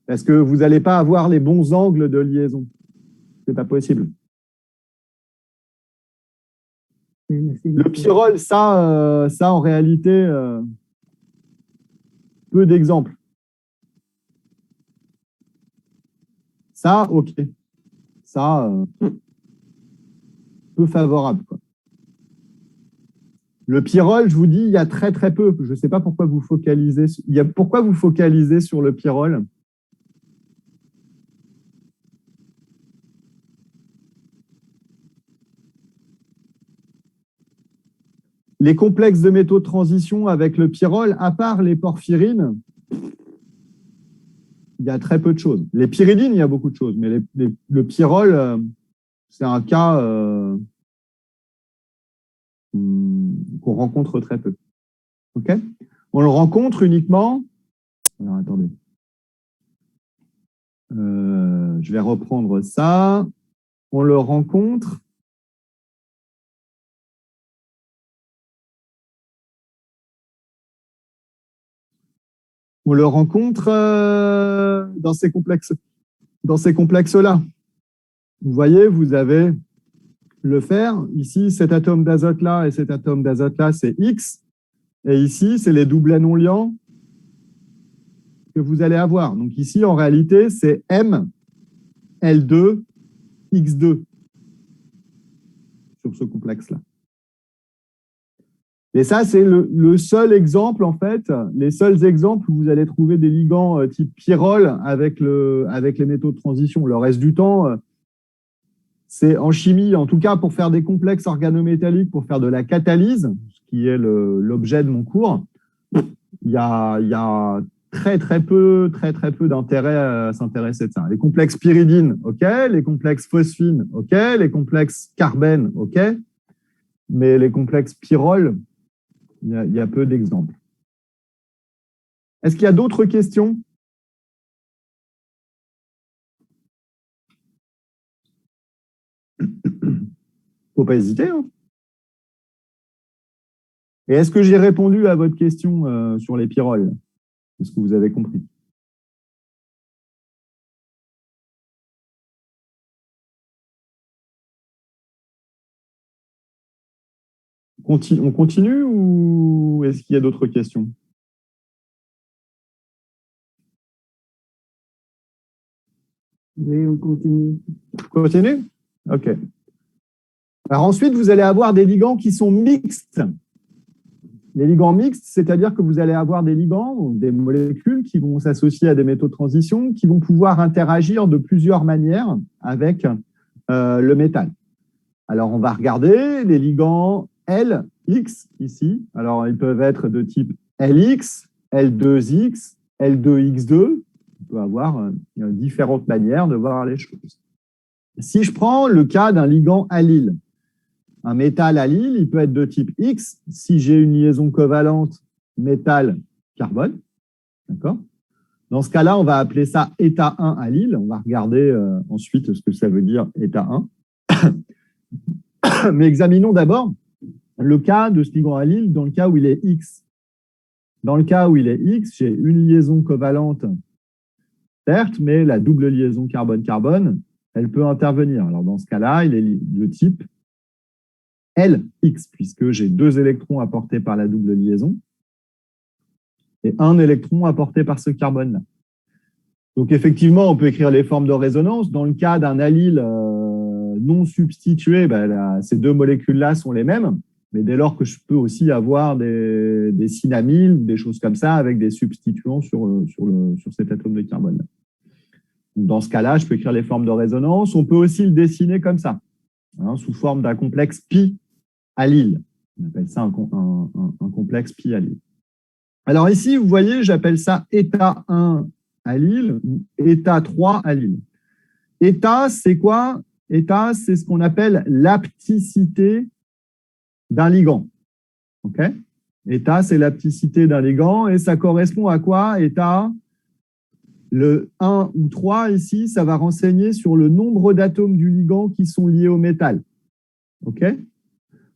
Parce que vous n'allez pas avoir les bons angles de liaison. Ce n'est pas possible. Le pyrrole, ça en réalité, peu d'exemples. Ça, OK. Ça, peu favorable, quoi. Le pyrrole, je vous dis, il y a très très peu. Je ne sais pas pourquoi vous focalisez. Pourquoi vous focalisez sur le pyrrole? Les complexes de métaux de transition avec le pyrrole, à part les porphyrines, il y a très peu de choses. Les pyridines, il y a beaucoup de choses, mais le pyrrole, c'est un cas qu'on rencontre très peu. OK? On le rencontre uniquement... Alors, attendez. Je vais reprendre ça. On le rencontre... On le rencontre dans ces complexes-là. Vous voyez, vous avez le fer. Ici, cet atome d'azote-là et cet atome d'azote-là, c'est X. Et ici, c'est les doublets non liants que vous allez avoir. Donc ici, en réalité, c'est M, L2, X2 sur ce complexe-là. Et ça, c'est le seul exemple, en fait, les seuls exemples où vous allez trouver des ligands type pyrrole avec les métaux de transition. Le reste du temps, c'est en chimie, en tout cas pour faire des complexes organométalliques, pour faire de la catalyse, ce qui est l'objet de mon cours, il y a très peu d'intérêt à s'intéresser de ça. Les complexes pyridines, OK, les complexes phosphines, OK, les complexes carbène, OK, mais les complexes pyrrole, il y a peu d'exemples. Est-ce qu'il y a d'autres questions? Il ne faut pas hésiter. Hein. Et est-ce que j'ai répondu à votre question sur les pyrroles? Est-ce que vous avez compris? On continue ou est-ce qu'il y a d'autres questions? Oui, on continue. Continue? OK. Alors ensuite, vous allez avoir des ligands qui sont mixtes. Les ligands mixtes, c'est-à-dire que vous allez avoir des ligands, des molécules qui vont s'associer à des métaux de transition, qui vont pouvoir interagir de plusieurs manières avec le métal. Alors, on va regarder les ligands LX ici. Alors, ils peuvent être de type LX, L2X, L2X2. On peut avoir différentes manières de voir les choses. Si je prends le cas d'un ligand allyle, un métal allyle, il peut être de type X si j'ai une liaison covalente métal-carbone. D'accord? Dans ce cas-là, on va appeler ça état 1 allyle. On va regarder ensuite ce que ça veut dire état 1. Mais examinons d'abord le cas de ce ligand allyle dans le cas où il est X. Dans le cas où il est X, j'ai une liaison covalente, certes, mais la double liaison carbone-carbone, elle peut intervenir. Alors dans ce cas-là, il est de type LX, puisque j'ai 2 électrons apportés par la double liaison et 1 électron apporté par ce carbone-là. Donc effectivement, on peut écrire les formes de résonance. Dans le cas d'un allyle non substitué, ces 2 molécules-là sont les mêmes, mais dès lors que je peux aussi avoir des synamyles ou des choses comme ça avec des substituants sur cet atome de carbone-là. Dans ce cas-là, je peux écrire les formes de résonance. On peut aussi le dessiner comme ça, sous forme d'un complexe pi allyle. On appelle ça un complexe pi-allyle. Alors ici, vous voyez, j'appelle ça état 1 allyle ou état 3 allyle. État, c'est quoi? État, c'est ce qu'on appelle l'apticité d'un ligand. OK? État, c'est l'apticité d'un ligand et ça correspond à quoi? État, le 1 ou 3 ici, ça va renseigner sur le nombre d'atomes du ligand qui sont liés au métal. OK?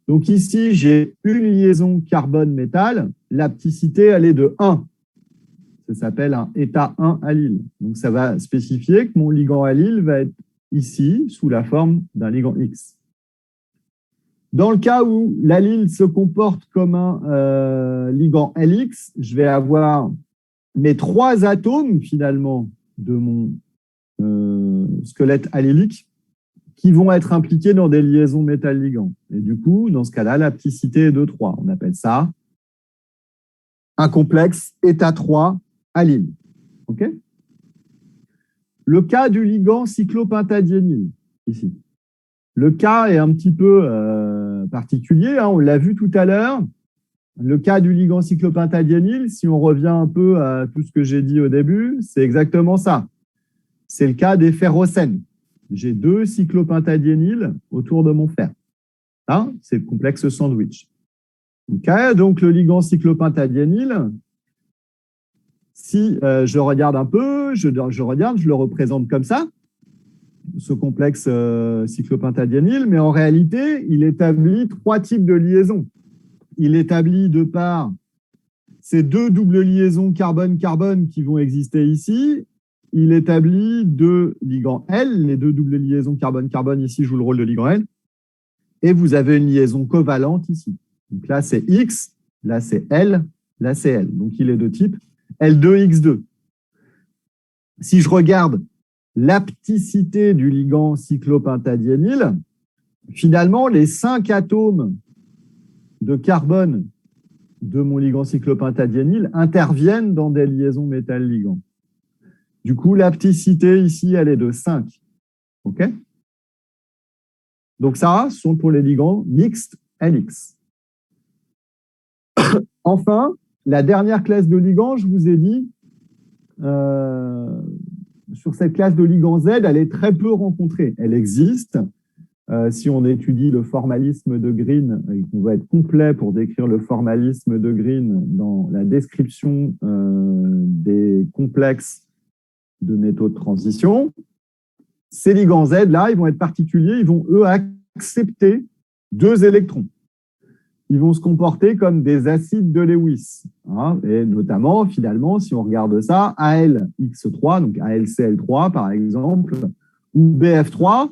Donc ici, j'ai une liaison carbone-métal. L'apticité, elle est de 1. Ça s'appelle un état 1 allyle. Donc ça va spécifier que mon ligand allyle va être ici sous la forme d'un ligand X. Dans le cas où l'allyle se comporte comme un ligand LX, je vais avoir mes 3 atomes finalement de mon squelette allylique qui vont être impliqués dans des liaisons métal-ligand. Et du coup, dans ce cas-là, l'apticité est de 3. On appelle ça un complexe état 3 allyle. OK? Le cas du ligand cyclopentadiényle, ici. Le cas est un petit peu particulier, hein, on l'a vu tout à l'heure. Le cas du ligand cyclopentadiényle, si on revient un peu à tout ce que j'ai dit au début, c'est exactement ça. C'est le cas des ferrocènes. J'ai 2 cyclopentadiényles autour de mon fer. Hein, c'est le complexe sandwich. Okay, donc le ligand cyclopentadiényle, si je regarde un peu, je le représente comme ça, ce complexe cyclopentadiényle, mais en réalité, il établit 3 types de liaisons. Il établit de part ces 2 doubles liaisons carbone-carbone qui vont exister ici. Il établit 2 ligands L, les 2 doubles liaisons carbone-carbone ici jouent le rôle de ligand L. Et vous avez une liaison covalente ici. Donc là, c'est X, là, c'est L, là, c'est L. Donc il est de type L2X2. Si je regarde l'apticité du ligand cyclopentadiényle, finalement, les 5 atomes de carbone de mon ligand cyclopentadiényle interviennent dans des liaisons métal-ligand. Du coup, l'apticité ici, elle est de 5. OK? Donc ça, ce sont pour les ligands mixtes LX. Enfin, la dernière classe de ligands, je vous ai dit, sur cette classe de ligands Z, elle est très peu rencontrée. Elle existe. Si on étudie le formalisme de Green, et qu'on va être complet pour décrire le formalisme de Green dans la description des complexes de métaux de transition, ces ligands Z, là, ils vont être particuliers, ils vont, eux, accepter 2 électrons. Ils vont se comporter comme des acides de Lewis. Hein, et notamment, finalement, si on regarde ça, AlX3, donc AlCl3 par exemple, ou BF3,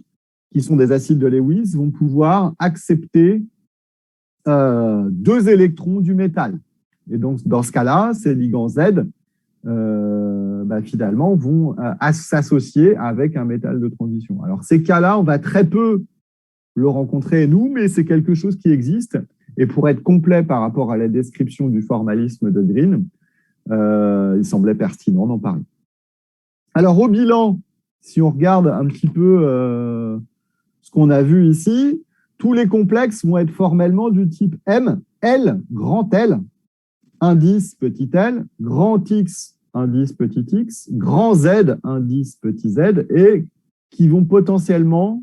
qui sont des acides de Lewis, vont pouvoir accepter 2 électrons du métal. Et donc, dans ce cas-là, ces ligands Z, finalement, vont s'associer avec un métal de transition. Alors, ces cas-là, on va très peu le rencontrer, nous, mais c'est quelque chose qui existe. Et pour être complet par rapport à la description du formalisme de Green, il semblait pertinent d'en parler. Alors, au bilan, si on regarde un petit peu ce qu'on a vu ici, tous les complexes vont être formellement du type M, L, grand L, indice petit l, grand X, indice petit x, grand Z, indice petit z, et qui vont potentiellement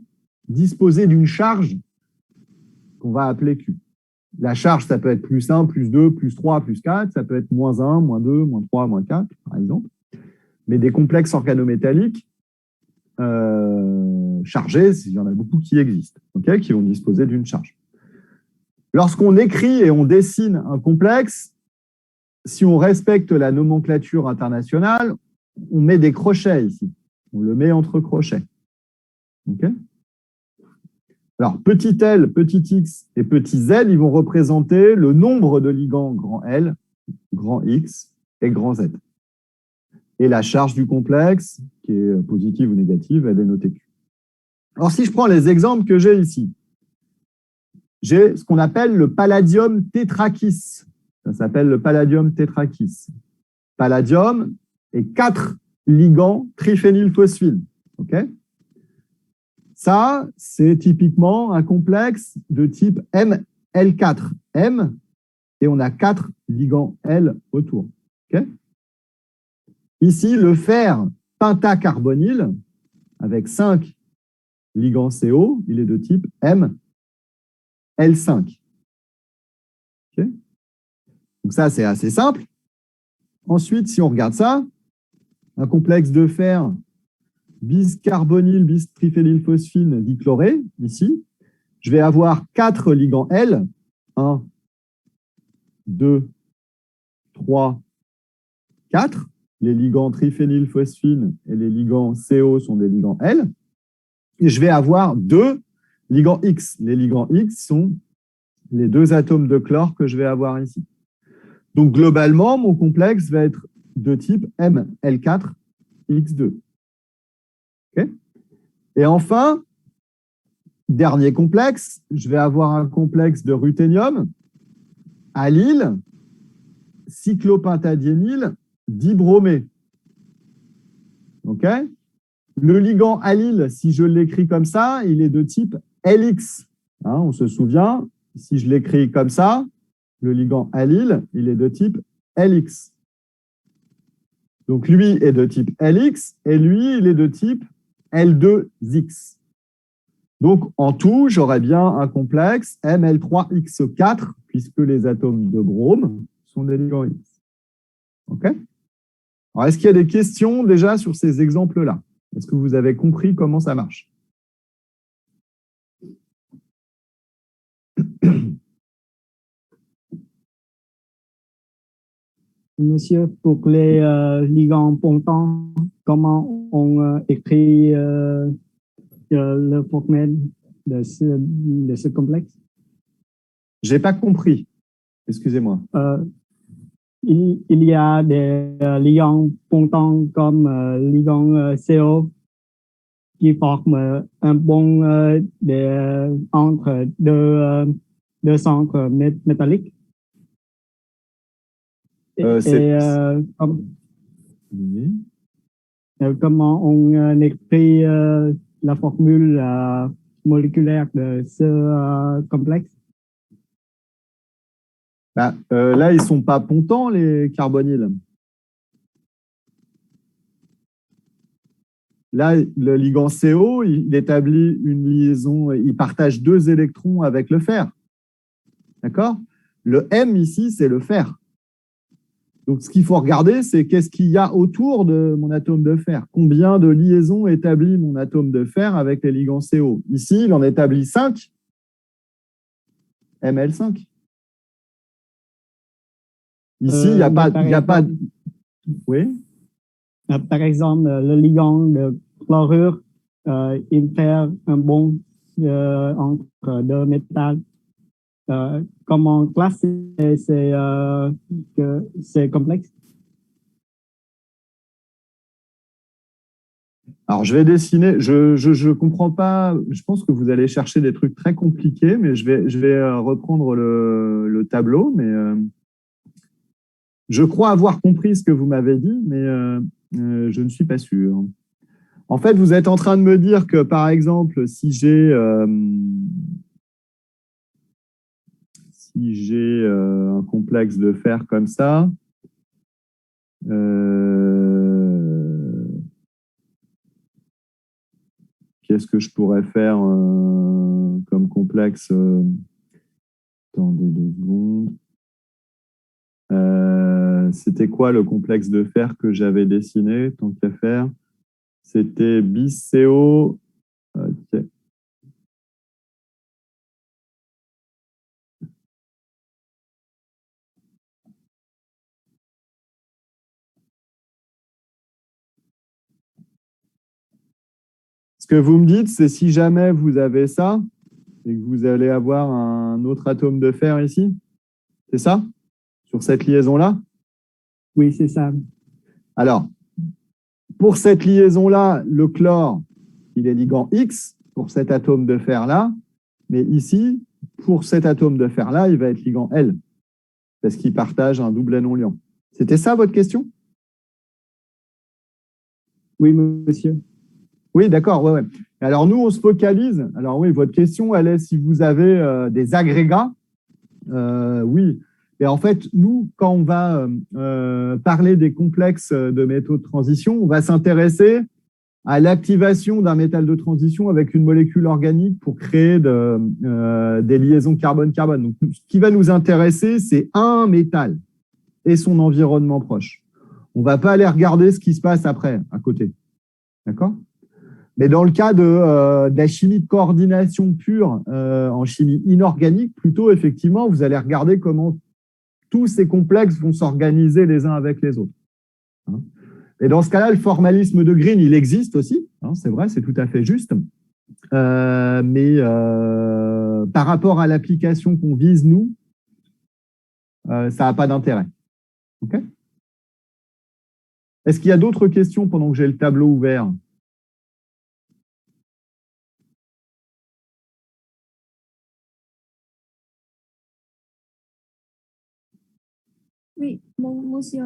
disposer d'une charge qu'on va appeler Q. La charge, ça peut être plus 1, plus 2, plus 3, plus 4, ça peut être moins 1, moins 2, moins 3, moins 4, par exemple. Mais des complexes organométalliques chargés, il y en a beaucoup qui existent, okay, qui vont disposer d'une charge. Lorsqu'on écrit et on dessine un complexe, si on respecte la nomenclature internationale, on met des crochets ici. On le met entre crochets. Okay. Alors, petit l, petit x et petit z, ils vont représenter le nombre de ligands grand L, grand X et grand Z. Et la charge du complexe, qui est positive ou négative, elle est notée Q. Alors, si je prends les exemples que j'ai ici, j'ai ce qu'on appelle le palladium tétrakis. Ça s'appelle le palladium tétrakis. Palladium et 4 ligands triphénylphosphine. Okay, ça, c'est typiquement un complexe de type MN. L4M et on a 4 ligands L autour. Okay. Ici, le fer pentacarbonyle avec 5 ligands CO, il est de type ML5. Okay. Donc ça, c'est assez simple. Ensuite, si on regarde ça, un complexe de fer biscarbonyl, bistrifénylphosphine dichloré, ici, je vais avoir 4 ligands L. 1, 2, 3, 4. Les ligands triphénylphosphine et les ligands CO sont des ligands L. Et je vais avoir 2 ligands X. Les ligands X sont les 2 atomes de chlore que je vais avoir ici. Donc, globalement, mon complexe va être de type ML4X2. Okay. Et enfin, dernier complexe, je vais avoir un complexe de ruthénium, allyle, cyclopentadiényl, dibromé. Okay. Le ligand allyle, si je l'écris comme ça, il est de type LX. Hein, on se souvient, si je l'écris comme ça, le ligand allyle, il est de type LX. Donc, lui est de type LX et lui, il est de type L2X. Donc, en tout, j'aurais bien un complexe ML3X4 puisque les atomes de brome sont des ligands X. OK? Alors, est-ce qu'il y a des questions déjà sur ces exemples-là? Est-ce que vous avez compris comment ça marche? Monsieur, pour les ligands pontants, comment on écrit le formel de ce complexe? Je n'ai pas compris. Excusez-moi. Il y a des ligands pontants comme ligand CO qui forment un bond entre deux centres métalliques. Comment on écrit la formule moléculaire de ce complexe? Là, ils ne sont pas pontants, les carbonyles. Là, le ligand CO, il établit une liaison, il partage 2 électrons avec le fer. D'accord? Le M ici, c'est le fer. Donc, ce qu'il faut regarder, c'est qu'est-ce qu'il y a autour de mon atome de fer. Combien de liaisons établit mon atome de fer avec les ligands CO? Ici, il en établit 5. ML5. Ici, il n'y a pas de... Oui? Par exemple, le ligand de chlorure, il fait un bond entre 2 métals. Comment classer ces complexes? Alors, je vais dessiner. Je comprends pas. Je pense que vous allez chercher des trucs très compliqués, mais je vais reprendre le tableau. Mais je crois avoir compris ce que vous m'avez dit, mais je ne suis pas sûr. En fait, vous êtes en train de me dire que, par exemple, si j'ai un complexe de fer comme ça, qu'est-ce que je pourrais faire comme complexe? Attendez 2 secondes. C'était quoi le complexe de fer que j'avais dessiné, tant qu'à faire? C'était BiCO. Okay. Ce que vous me dites, c'est si jamais vous avez ça, et que vous allez avoir un autre atome de fer ici, c'est ça? Sur cette liaison-là? Oui, c'est ça. Alors, pour cette liaison-là, le chlore, il est ligand X pour cet atome de fer-là, mais ici, pour cet atome de fer-là, il va être ligand L, parce qu'il partage un double non-liant. C'était ça votre question? Oui, monsieur. Oui, d'accord. Ouais, ouais. Alors, nous, on se focalise. Alors, oui, votre question, elle est si vous avez des agrégats. Oui. Et en fait, nous, quand on va parler des complexes de métaux de transition, on va s'intéresser à l'activation d'un métal de transition avec une molécule organique pour créer des liaisons carbone-carbone. Donc, ce qui va nous intéresser, c'est un métal et son environnement proche. On ne va pas aller regarder ce qui se passe après, à côté. D'accord ? Mais dans le cas de la chimie de coordination pure, en chimie inorganique, plutôt, effectivement, vous allez regarder comment tous ces complexes vont s'organiser les uns avec les autres. Et dans ce cas-là, le formalisme de Green, il existe aussi, c'est vrai, c'est tout à fait juste. Mais par rapport à l'application qu'on vise, nous, ça n'a pas d'intérêt. OK ? Est-ce qu'il y a d'autres questions pendant que j'ai le tableau ouvert ? Oui, monsieur.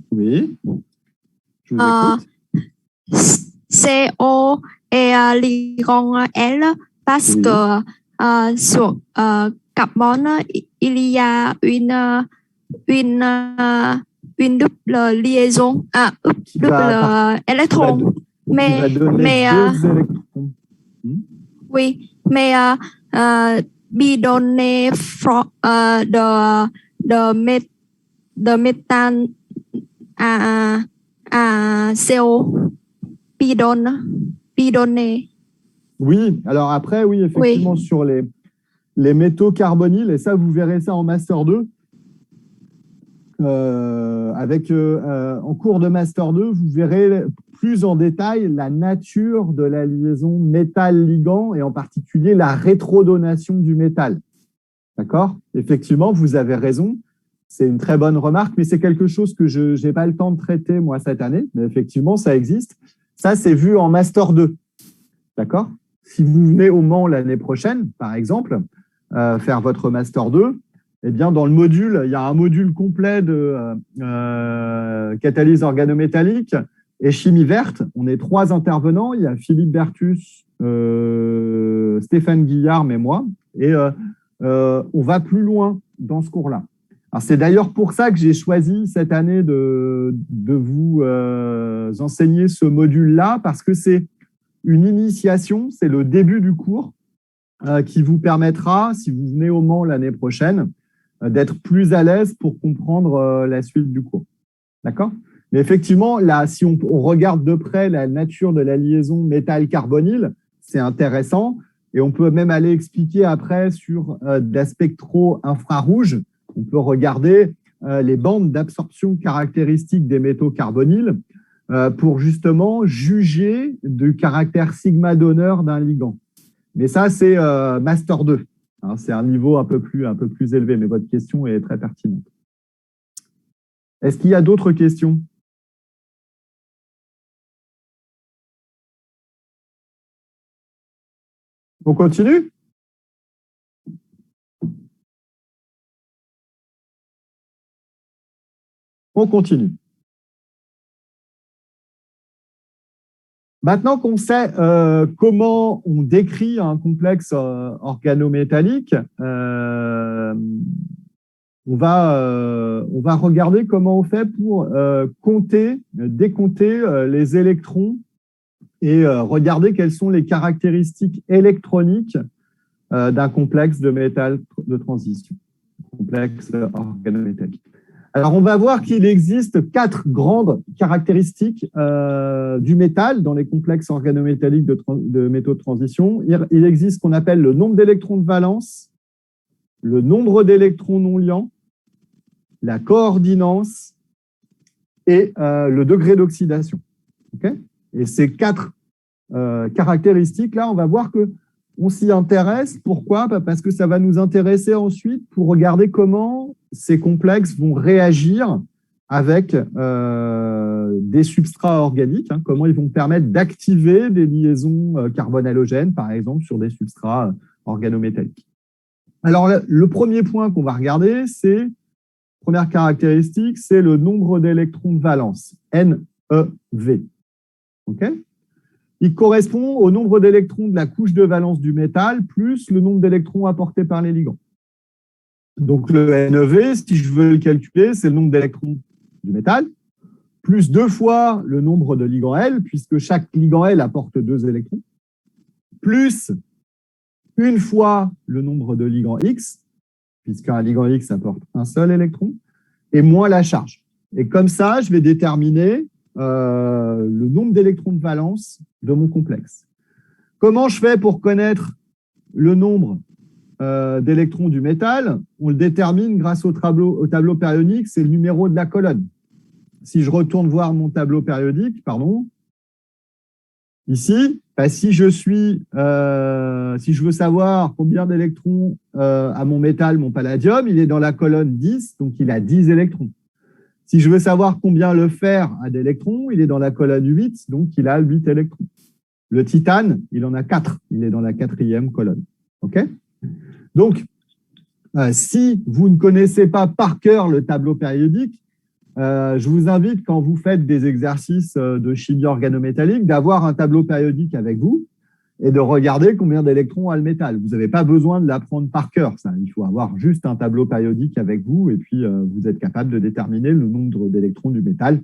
Oui, je vous Euh, écoute. CO et ligon L parce Oui. que sur carbone, il y a une double liaison, double électron. Qui va donner Mais, deux électrons. oui, mais bidonné de méthane à CO. Bidonné. Oui, alors après, oui, effectivement, Oui. sur les métaux carbonyles, et ça, vous verrez ça en Master 2. En cours de Master 2, vous verrez plus en détail la nature de la liaison métal-ligand et en particulier la rétrodonation du métal. D'accord ? Effectivement, vous avez raison. C'est une très bonne remarque, mais c'est quelque chose que je n'ai pas le temps de traiter, moi, cette année. Mais effectivement, ça existe. Ça, c'est vu en Master 2. D'accord ? Si vous venez au Mans l'année prochaine, par exemple, faire votre Master 2, eh bien, dans le module, il y a un module complet de catalyse organométallique et chimie verte. On est 3 intervenants. Il y a Philippe Bertus, Stéphane Guillard et moi. Et on va plus loin dans ce cours-là. C'est d'ailleurs pour ça que j'ai choisi cette année de vous enseigner ce module-là, parce que c'est une initiation, c'est le début du cours qui vous permettra, si vous venez au Mans l'année prochaine, d'être plus à l'aise pour comprendre la suite du cours. D'accord ? Mais effectivement, là, si on regarde de près la nature de la liaison métal-carbonyle, c'est intéressant. Et on peut même aller expliquer après sur de la spectro-infrarouge. On peut regarder les bandes d'absorption caractéristiques des métaux carbonyles pour justement juger du caractère sigma donneur d'un ligand. Mais ça, c'est Master 2. C'est un niveau un peu plus élevé, mais votre question est très pertinente. Est-ce qu'il y a d'autres questions ? On continue ? On continue. Maintenant qu'on sait comment on décrit un complexe organométallique, on va regarder comment on fait pour décompter les électrons et regarder quelles sont les caractéristiques électroniques d'un complexe de métal de transition, complexe organométallique. Alors, on va voir qu'il existe 4 grandes caractéristiques du métal dans les complexes organométalliques de métaux de transition. Il existe ce qu'on appelle le nombre d'électrons de valence, le nombre d'électrons non liants, la coordinance et le degré d'oxydation. Okay ? Et ces 4 caractéristiques-là, on va voir qu'on s'y intéresse. Pourquoi ? Parce que ça va nous intéresser ensuite pour regarder comment ces complexes vont réagir avec des substrats organiques, comment ils vont permettre d'activer des liaisons carbone halogène, par exemple, sur des substrats organométalliques. Alors, le premier point qu'on va regarder, première caractéristique, c'est le nombre d'électrons de valence, NeV. OK ? Il correspond au nombre d'électrons de la couche de valence du métal plus le nombre d'électrons apportés par les ligands. Donc, le NeV, si je veux le calculer, c'est le nombre d'électrons du métal, plus 2 fois le nombre de ligands L, puisque chaque ligand L apporte 2 électrons, plus 1 fois le nombre de ligands X, puisqu'un ligand X apporte un seul électron, et moins la charge. Et comme ça, je vais déterminer le nombre d'électrons de valence de mon complexe. Comment je fais pour connaître le nombre d'électrons du métal? On le détermine grâce au tableau périodique, c'est le numéro de la colonne. Si je retourne voir mon tableau périodique, ici, si je veux savoir combien d'électrons a mon métal, mon palladium, il est dans la colonne 10, donc il a 10 électrons. Si je veux savoir combien le fer a d'électrons, il est dans la colonne 8, donc il a 8 électrons. Le titane, il en a 4, il est dans la 4e colonne. Okay, donc, si vous ne connaissez pas par cœur le tableau périodique, je vous invite, quand vous faites des exercices de chimie organométallique, d'avoir un tableau périodique avec vous et de regarder combien d'électrons a le métal. Vous n'avez pas besoin de l'apprendre par cœur, ça. Il faut avoir juste un tableau périodique avec vous et puis vous êtes capable de déterminer le nombre d'électrons du métal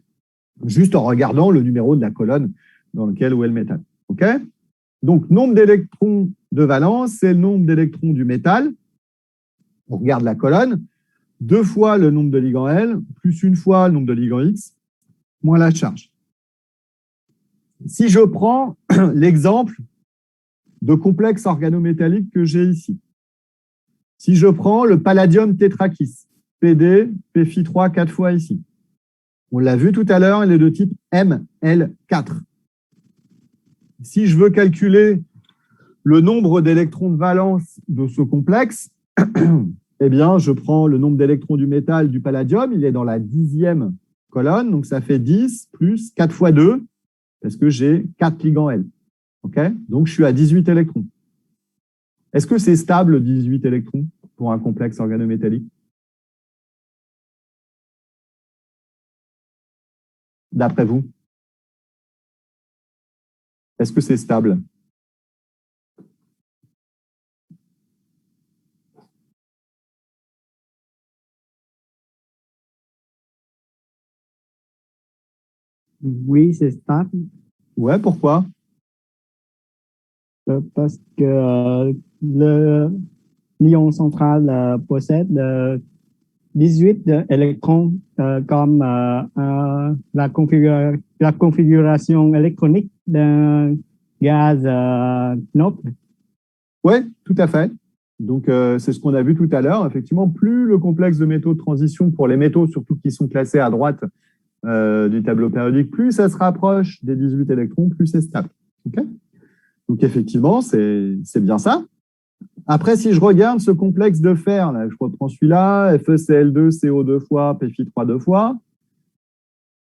juste en regardant le numéro de la colonne dans lequel est le métal. Okay, donc, nombre d'électrons de valence, c'est le nombre d'électrons du métal. On regarde la colonne. 2 fois le nombre de ligands L, plus 1 fois le nombre de ligands X, moins la charge. Si je prends l'exemple de complexe organométallique que j'ai ici, si je prends le palladium tétrakis, PD, Pfi3 4 fois ici, on l'a vu tout à l'heure, il est de type Ml4. Si je veux calculer le nombre d'électrons de valence de ce complexe, eh bien, je prends le nombre d'électrons du métal du palladium, il est dans la 10e colonne, donc ça fait 10 plus 4 fois 2, parce que j'ai 4 ligands L. Okay, donc, je suis à 18 électrons. Est-ce que c'est stable, 18 électrons, pour un complexe organométallique? D'après vous? Est-ce que c'est stable? Oui, c'est stable. Ouais, pourquoi? Parce que le l'ion central possède 18 électrons comme la configuration électronique d'un gaz noble. Oui, tout à fait. Donc, c'est ce qu'on a vu tout à l'heure. Effectivement, plus le complexe de métaux de transition, pour les métaux surtout qui sont classés à droite du tableau périodique, plus ça se rapproche des 18 électrons, plus c'est stable. Okay, donc, effectivement, c'est bien ça. Après, si je regarde ce complexe de fer, là, je reprends celui-là, FeCl2, CO 2 fois, Pfi3 2 fois,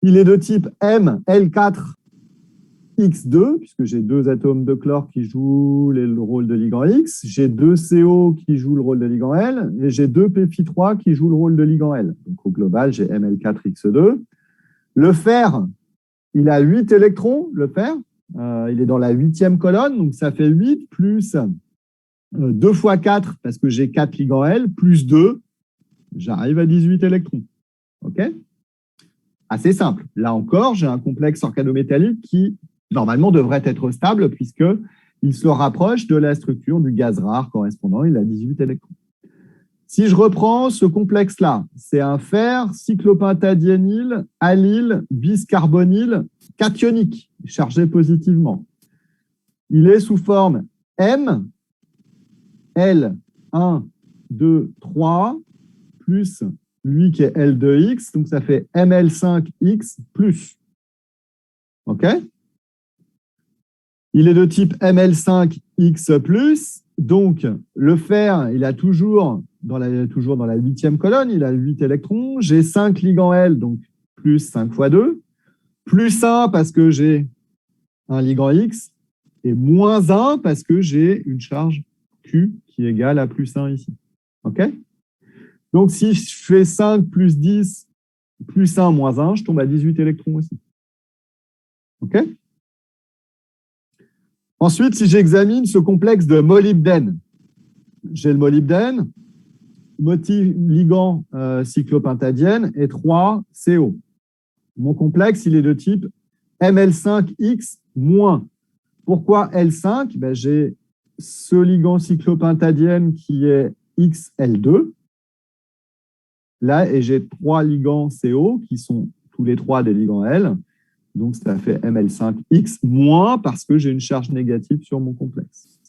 il est de type Ml4X2, puisque j'ai 2 atomes de chlore qui jouent le rôle de ligand X, j'ai 2 CO qui jouent le rôle de ligand L, et j'ai 2 Pfi3 qui jouent le rôle de ligand L. Donc, au global, j'ai Ml4X2. Le fer, il a 8 électrons, le fer. Il est dans la 8e colonne, donc ça fait 8 plus 2 fois 4, parce que j'ai 4 ligands L, plus 2, j'arrive à 18 électrons. OK? Assez simple. Là encore, j'ai un complexe organométallique qui, normalement, devrait être stable, puisqu'il se rapproche de la structure du gaz rare correspondant, il a 18 électrons. Si je reprends ce complexe-là, c'est un fer cyclopentadiényl, allyle, biscarbonyl, cationique, chargé positivement. Il est sous forme M, L1, 2, 3, plus lui qui est L2X, donc ça fait Ml5X plus. OK? Il est de type Ml5X plus, donc le fer, il a toujours dans la 8e colonne, il a 8 électrons, j'ai 5 ligands L, donc plus 5 fois 2, plus 1 parce que j'ai un ligand X, et moins 1 parce que j'ai une charge Q qui est égale à plus 1 ici. OK? Donc, si je fais 5 plus 10 plus 1 moins 1, je tombe à 18 électrons aussi. OK? Ensuite, si j'examine ce complexe de molybdène, j'ai le molybdène, motif ligand cyclopentadiène et 3 CO. Mon complexe, il est de type ML5X-. Pourquoi L5? J'ai ce ligand cyclopentadiène qui est XL2. Là, et j'ai 3 ligands CO qui sont tous les 3 des ligands L. Donc, ça fait ML5X- parce que j'ai une charge négative sur mon complexe.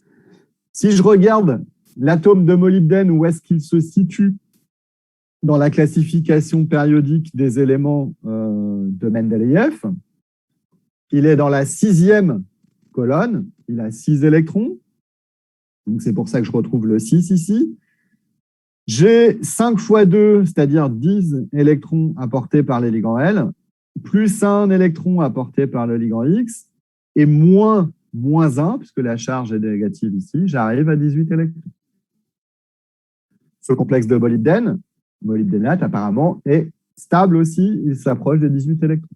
Si je regarde l'atome de molybdène, où est-ce qu'il se situe dans la classification périodique des éléments de Mendeleïev, il est dans la 6e colonne, il a 6 électrons, donc c'est pour ça que je retrouve le 6 ici. J'ai 5 fois 2, c'est-à-dire 10 électrons apportés par les ligands L, plus 1 électron apporté par le ligand X, et moins 1, puisque la charge est négative ici, j'arrive à 18 électrons. Ce complexe de molybdénate, apparemment, est stable aussi, il s'approche des 18 électrons.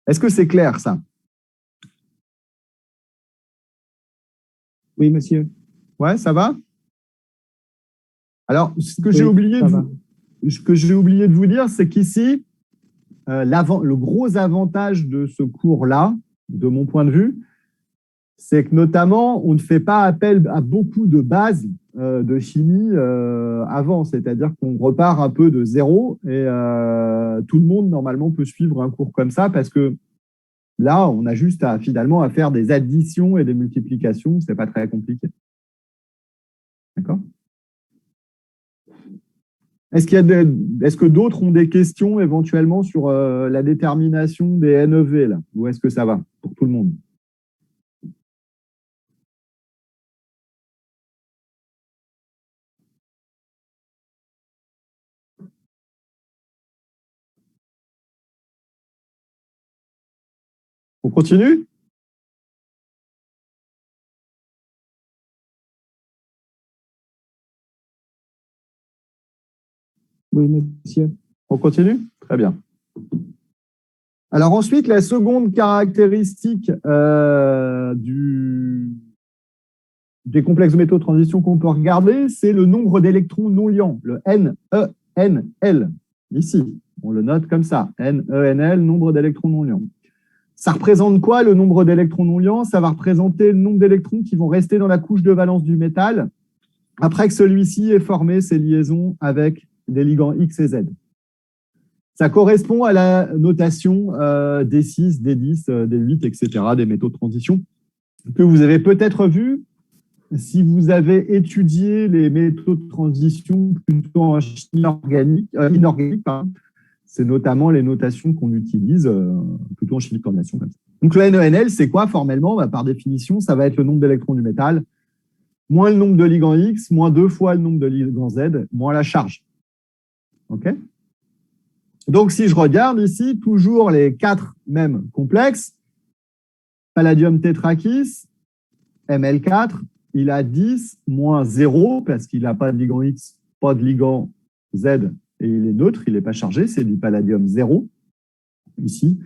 Est-ce que c'est clair, ça? Oui, monsieur. Ouais, ça va? Alors, ce que Oui, j'ai oublié, de vous dire, c'est qu'ici, le gros avantage de ce cours-là, de mon point de vue, c'est que notamment, on ne fait pas appel à beaucoup de bases de chimie avant, c'est-à-dire qu'on repart un peu de zéro et tout le monde, normalement, peut suivre un cours comme ça parce que là, on a juste finalement à faire des additions et des multiplications, ce n'est pas très compliqué. D'accord? Est-ce que d'autres ont des questions éventuellement sur la détermination des NEV là, ou est-ce que ça va pour tout le monde? On continue? Oui, monsieur. On continue? Très bien. Alors ensuite, la seconde caractéristique des complexes de métaux de transition qu'on peut regarder, c'est le nombre d'électrons non liants, le NENL. Ici, on le note comme ça, NENL, nombre d'électrons non liants. Ça représente quoi, le nombre d'électrons non liants? Ça va représenter le nombre d'électrons qui vont rester dans la couche de valence du métal après que celui-ci ait formé ses liaisons avec des ligands X et Z. Ça correspond à la notation D6, D10, D8, etc., des métaux de transition, que vous avez peut-être vu si vous avez étudié les métaux de transition plutôt en chimie inorganique. C'est notamment les notations qu'on utilise plutôt en chimie de coordination. Comme ça. Donc le NENL, c'est quoi formellement? Par définition, ça va être le nombre d'électrons du métal, moins le nombre de ligands X, moins 2 fois le nombre de ligands Z, moins la charge. OK? Donc, si je regarde ici, toujours les 4 mêmes complexes, palladium tétrakis, ML4, il a 10 moins 0 parce qu'il n'a pas de ligand X, pas de ligand Z et il est neutre, il n'est pas chargé, c'est du palladium 0 ici.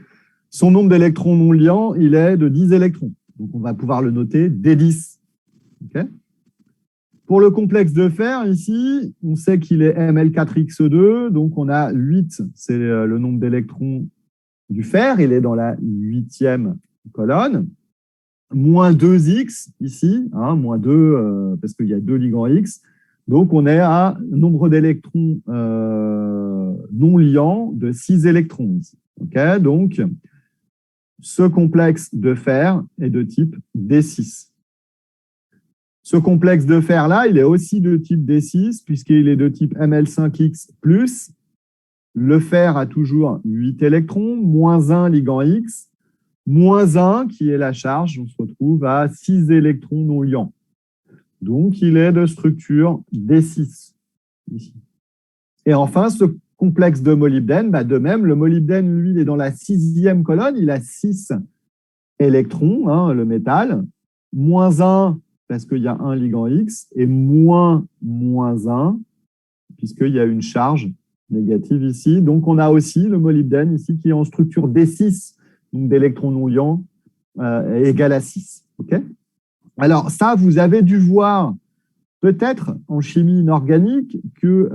Son nombre d'électrons non liants, il est de 10 électrons. Donc, on va pouvoir le noter D10. Okay. Pour le complexe de fer, ici, on sait qu'il est ML4X2, donc on a 8, c'est le nombre d'électrons du fer, il est dans la 8e colonne. Moins 2X ici, moins 2 parce qu'il y a 2 ligands X. Donc on est à un nombre d'électrons non liants de 6 électrons ici. Okay, donc, ce complexe de fer est de type D6. Ce complexe de fer-là, il est aussi de type D6, puisqu'il est de type Ml5X+. Le fer a toujours 8 électrons, moins 1 ligand X, moins 1 qui est la charge, on se retrouve à 6 électrons non liants. Donc, il est de structure D6. Ici. Et enfin, ce complexe de molybdène, de même, le molybdène, lui, il est dans la 6e colonne, il a 6 électrons, le métal, moins 1 parce qu'il y a un ligand X, et moins 1, puisqu'il y a une charge négative ici. Donc, on a aussi le molybdène ici qui est en structure D6, donc d'électrons non liants, égal à 6. Okay, alors, ça, vous avez dû voir peut-être en chimie inorganique que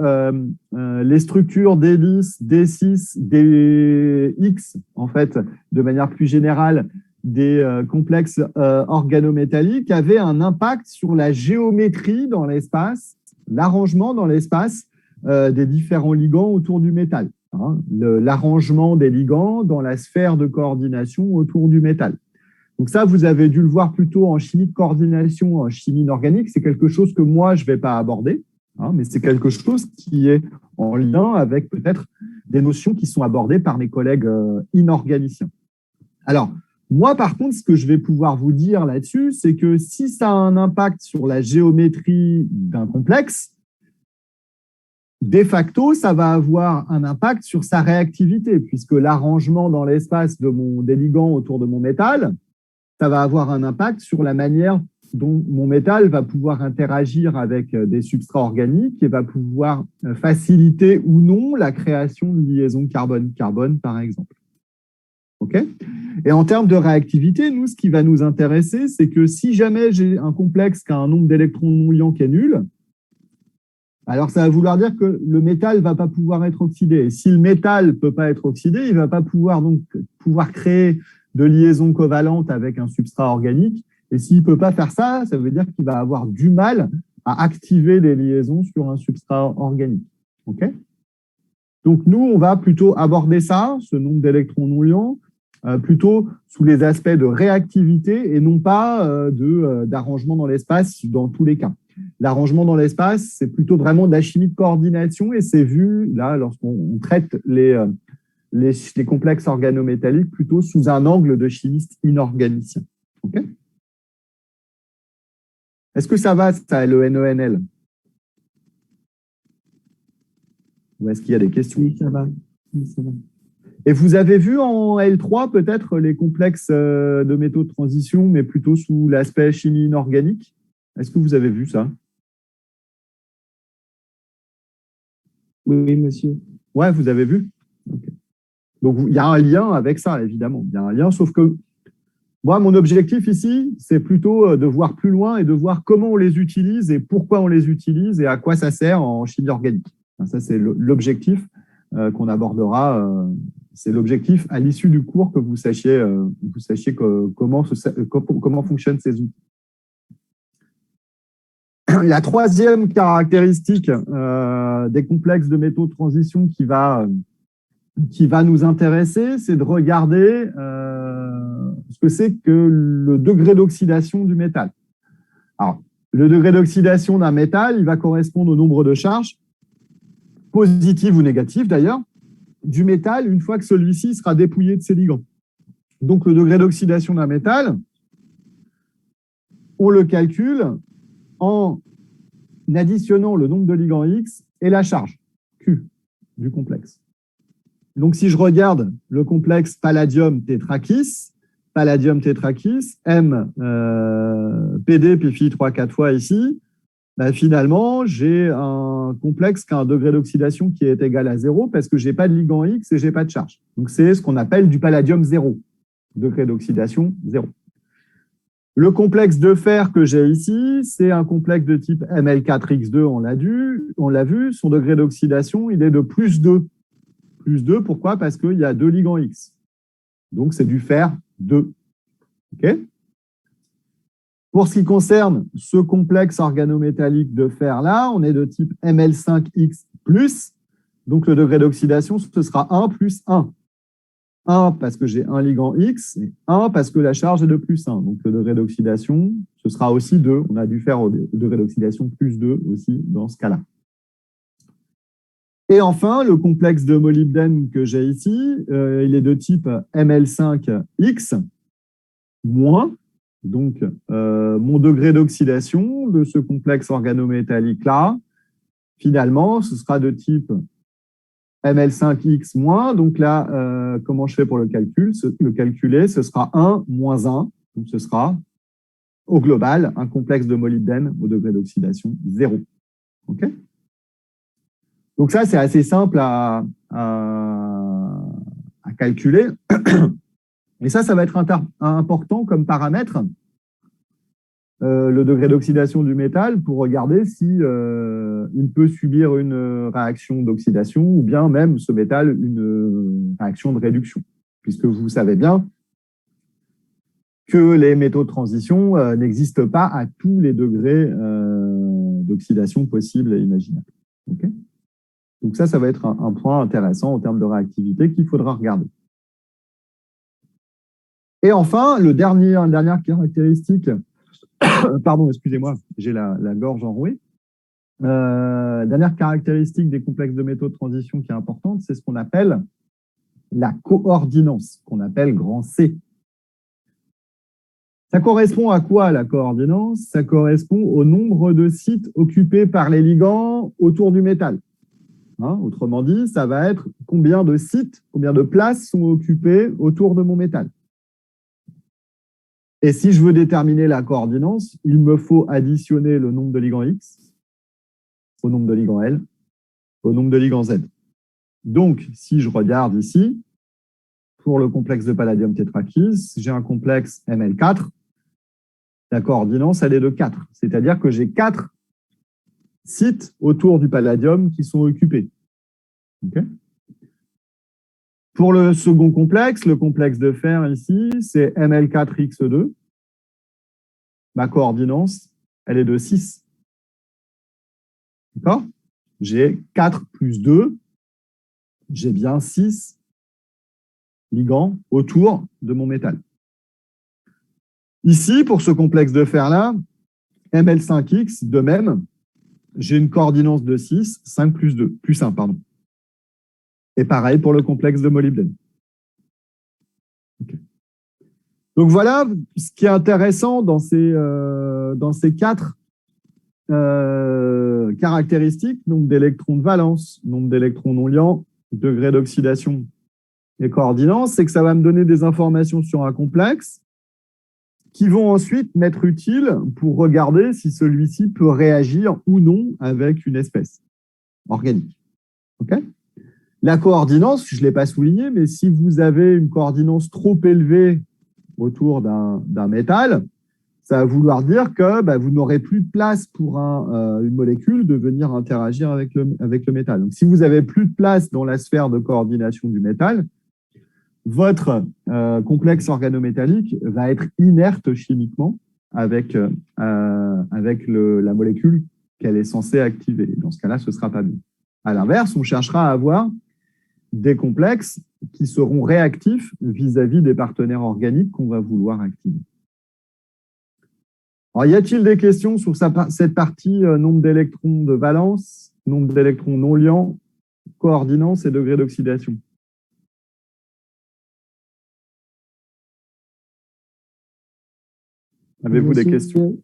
les structures D10, D6, DX, en fait, de manière plus générale, des complexes organométalliques avaient un impact sur la géométrie dans l'espace, l'arrangement dans l'espace des différents ligands autour du métal. Hein, l'arrangement des ligands dans la sphère de coordination autour du métal. Donc ça, vous avez dû le voir plutôt en chimie de coordination, en chimie inorganique. C'est quelque chose que moi, je ne vais pas aborder, hein, mais c'est quelque chose qui est en lien avec peut-être des notions qui sont abordées par mes collègues inorganiciens. Alors, moi, par contre, ce que je vais pouvoir vous dire là-dessus, c'est que si ça a un impact sur la géométrie d'un complexe, de facto, ça va avoir un impact sur sa réactivité, puisque l'arrangement dans l'espace des ligands autour de mon métal, ça va avoir un impact sur la manière dont mon métal va pouvoir interagir avec des substrats organiques et va pouvoir faciliter ou non la création de liaisons carbone-carbone, par exemple. Okay, et en termes de réactivité, nous, ce qui va nous intéresser, c'est que si jamais j'ai un complexe qui a un nombre d'électrons non liants qui est nul, alors ça va vouloir dire que le métal ne va pas pouvoir être oxydé. Et si le métal ne peut pas être oxydé, il ne va pas pouvoir créer de liaisons covalentes avec un substrat organique. Et s'il ne peut pas faire ça, ça veut dire qu'il va avoir du mal à activer des liaisons sur un substrat organique. Okay, donc nous, on va plutôt aborder ça, ce nombre d'électrons non liants, plutôt sous les aspects de réactivité et non pas d'arrangement dans l'espace dans tous les cas. L'arrangement dans l'espace, c'est plutôt vraiment de la chimie de coordination et c'est vu là lorsqu'on traite les complexes organométalliques plutôt sous un angle de chimiste inorganicien. Okay, est-ce que ça va, ça, le NENL? Ou est-ce qu'il y a des questions? Oui, ça va. Oui, ça va. Et vous avez vu en L3 peut-être les complexes de métaux de transition, mais plutôt sous l'aspect chimie inorganique? Est-ce que vous avez vu ça? Oui, monsieur. Ouais, vous avez vu? Okay. Donc, il y a un lien avec ça, évidemment. Il y a un lien, sauf que moi, mon objectif ici, c'est plutôt de voir plus loin et de voir comment on les utilise et pourquoi on les utilise et à quoi ça sert en chimie organique. Ça, c'est l'objectif qu'on abordera. C'est l'objectif à l'issue du cours que vous sachiez comment fonctionnent ces outils. La troisième caractéristique des complexes de métaux de transition qui va nous intéresser, c'est de regarder ce que c'est que le degré d'oxydation du métal. Alors, le degré d'oxydation d'un métal, il va correspondre au nombre de charges, positives ou négatives d'ailleurs, du métal une fois que celui-ci sera dépouillé de ses ligands. Donc, le degré d'oxydation d'un métal, on le calcule en additionnant le nombre de ligands X et la charge Q du complexe. Donc, si je regarde le complexe palladium-tétrakis, M, PD, puis phi 3-4 fois ici, ben finalement, j'ai un complexe qui a un degré d'oxydation qui est égal à 0 parce que je n'ai pas de ligand X et je n'ai pas de charge. Donc, c'est ce qu'on appelle du palladium 0, degré d'oxydation 0. Le complexe de fer que j'ai ici, c'est un complexe de type Ml4X2, on l'a vu, son degré d'oxydation, il est de plus 2. Plus 2, pourquoi? Parce qu'il y a 2 ligands X. Donc, c'est du fer 2. Okay, pour ce qui concerne ce complexe organométallique de fer-là, on est de type Ml5X+. Donc, le degré d'oxydation, ce sera 1 plus 1. 1 parce que j'ai un ligand X et 1 parce que la charge est de plus 1. Donc, le degré d'oxydation, ce sera aussi 2. On a dû faire au degré d'oxydation plus 2 aussi dans ce cas-là. Et enfin, le complexe de molybdène que j'ai ici, il est de type Ml5X-. Donc, mon degré d'oxydation de ce complexe organométallique-là, finalement, ce sera de type Ml5X-. Donc là, comment je fais pour le calcul? Le calculer, ce sera 1 moins 1. Donc, ce sera, au global, un complexe de molybdène au degré d'oxydation 0. OK? Donc ça, c'est assez simple à calculer. Et ça va être important comme paramètre le degré d'oxydation du métal pour regarder si il peut subir une réaction d'oxydation ou bien même ce métal une réaction de réduction. Puisque vous savez bien que les métaux de transition n'existent pas à tous les degrés d'oxydation possibles et imaginables. Okay, donc ça va être un point intéressant en termes de réactivité qu'il faudra regarder. Et enfin, dernière caractéristique, pardon, excusez-moi, j'ai la gorge enrouée. Dernière caractéristique des complexes de métaux de transition qui est importante, c'est ce qu'on appelle la coordinance, qu'on appelle grand C. Ça correspond à quoi, la coordinance? Ça correspond au nombre de sites occupés par les ligands autour du métal. Autrement dit, ça va être combien de sites, combien de places sont occupées autour de mon métal. Et si je veux déterminer la coordinance, il me faut additionner le nombre de ligands X au nombre de ligands L au nombre de ligands Z. Donc, si je regarde ici, pour le complexe de palladium tétrakis, j'ai un complexe Ml4. La coordinance, elle est de 4. C'est-à-dire que j'ai 4 sites autour du palladium qui sont occupés. Okay, pour le second complexe, le complexe de fer ici, c'est Ml4X2. Ma coordinance, elle est de 6. D'accord? J'ai 4 plus 2, j'ai bien 6 ligands autour de mon métal. Ici, pour ce complexe de fer-là, Ml5X, de même, j'ai une coordinance de 6, 5 plus 2, plus 1, pardon. Et pareil pour le complexe de molybdène. Okay. Donc voilà ce qui est intéressant dans ces 4 caractéristiques, nombre d'électrons de valence, nombre d'électrons non liants, degré d'oxydation et coordinance, c'est que ça va me donner des informations sur un complexe qui vont ensuite m'être utiles pour regarder si celui-ci peut réagir ou non avec une espèce organique. Okay, la coordinance, je ne l'ai pas souligné, mais si vous avez une coordinance trop élevée autour d'un métal, ça va vouloir dire que vous n'aurez plus de place pour une molécule de venir interagir avec le métal. Donc, si vous n'avez plus de place dans la sphère de coordination du métal, votre complexe organométallique va être inerte chimiquement avec la molécule qu'elle est censée activer. Dans ce cas-là, ce ne sera pas bien. À l'inverse, on cherchera à avoir des complexes qui seront réactifs vis-à-vis des partenaires organiques qu'on va vouloir activer. Alors, y a-t-il des questions sur cette partie nombre d'électrons de valence, nombre d'électrons non liants, coordinance et degré d'oxydation? Avez-vous des questions?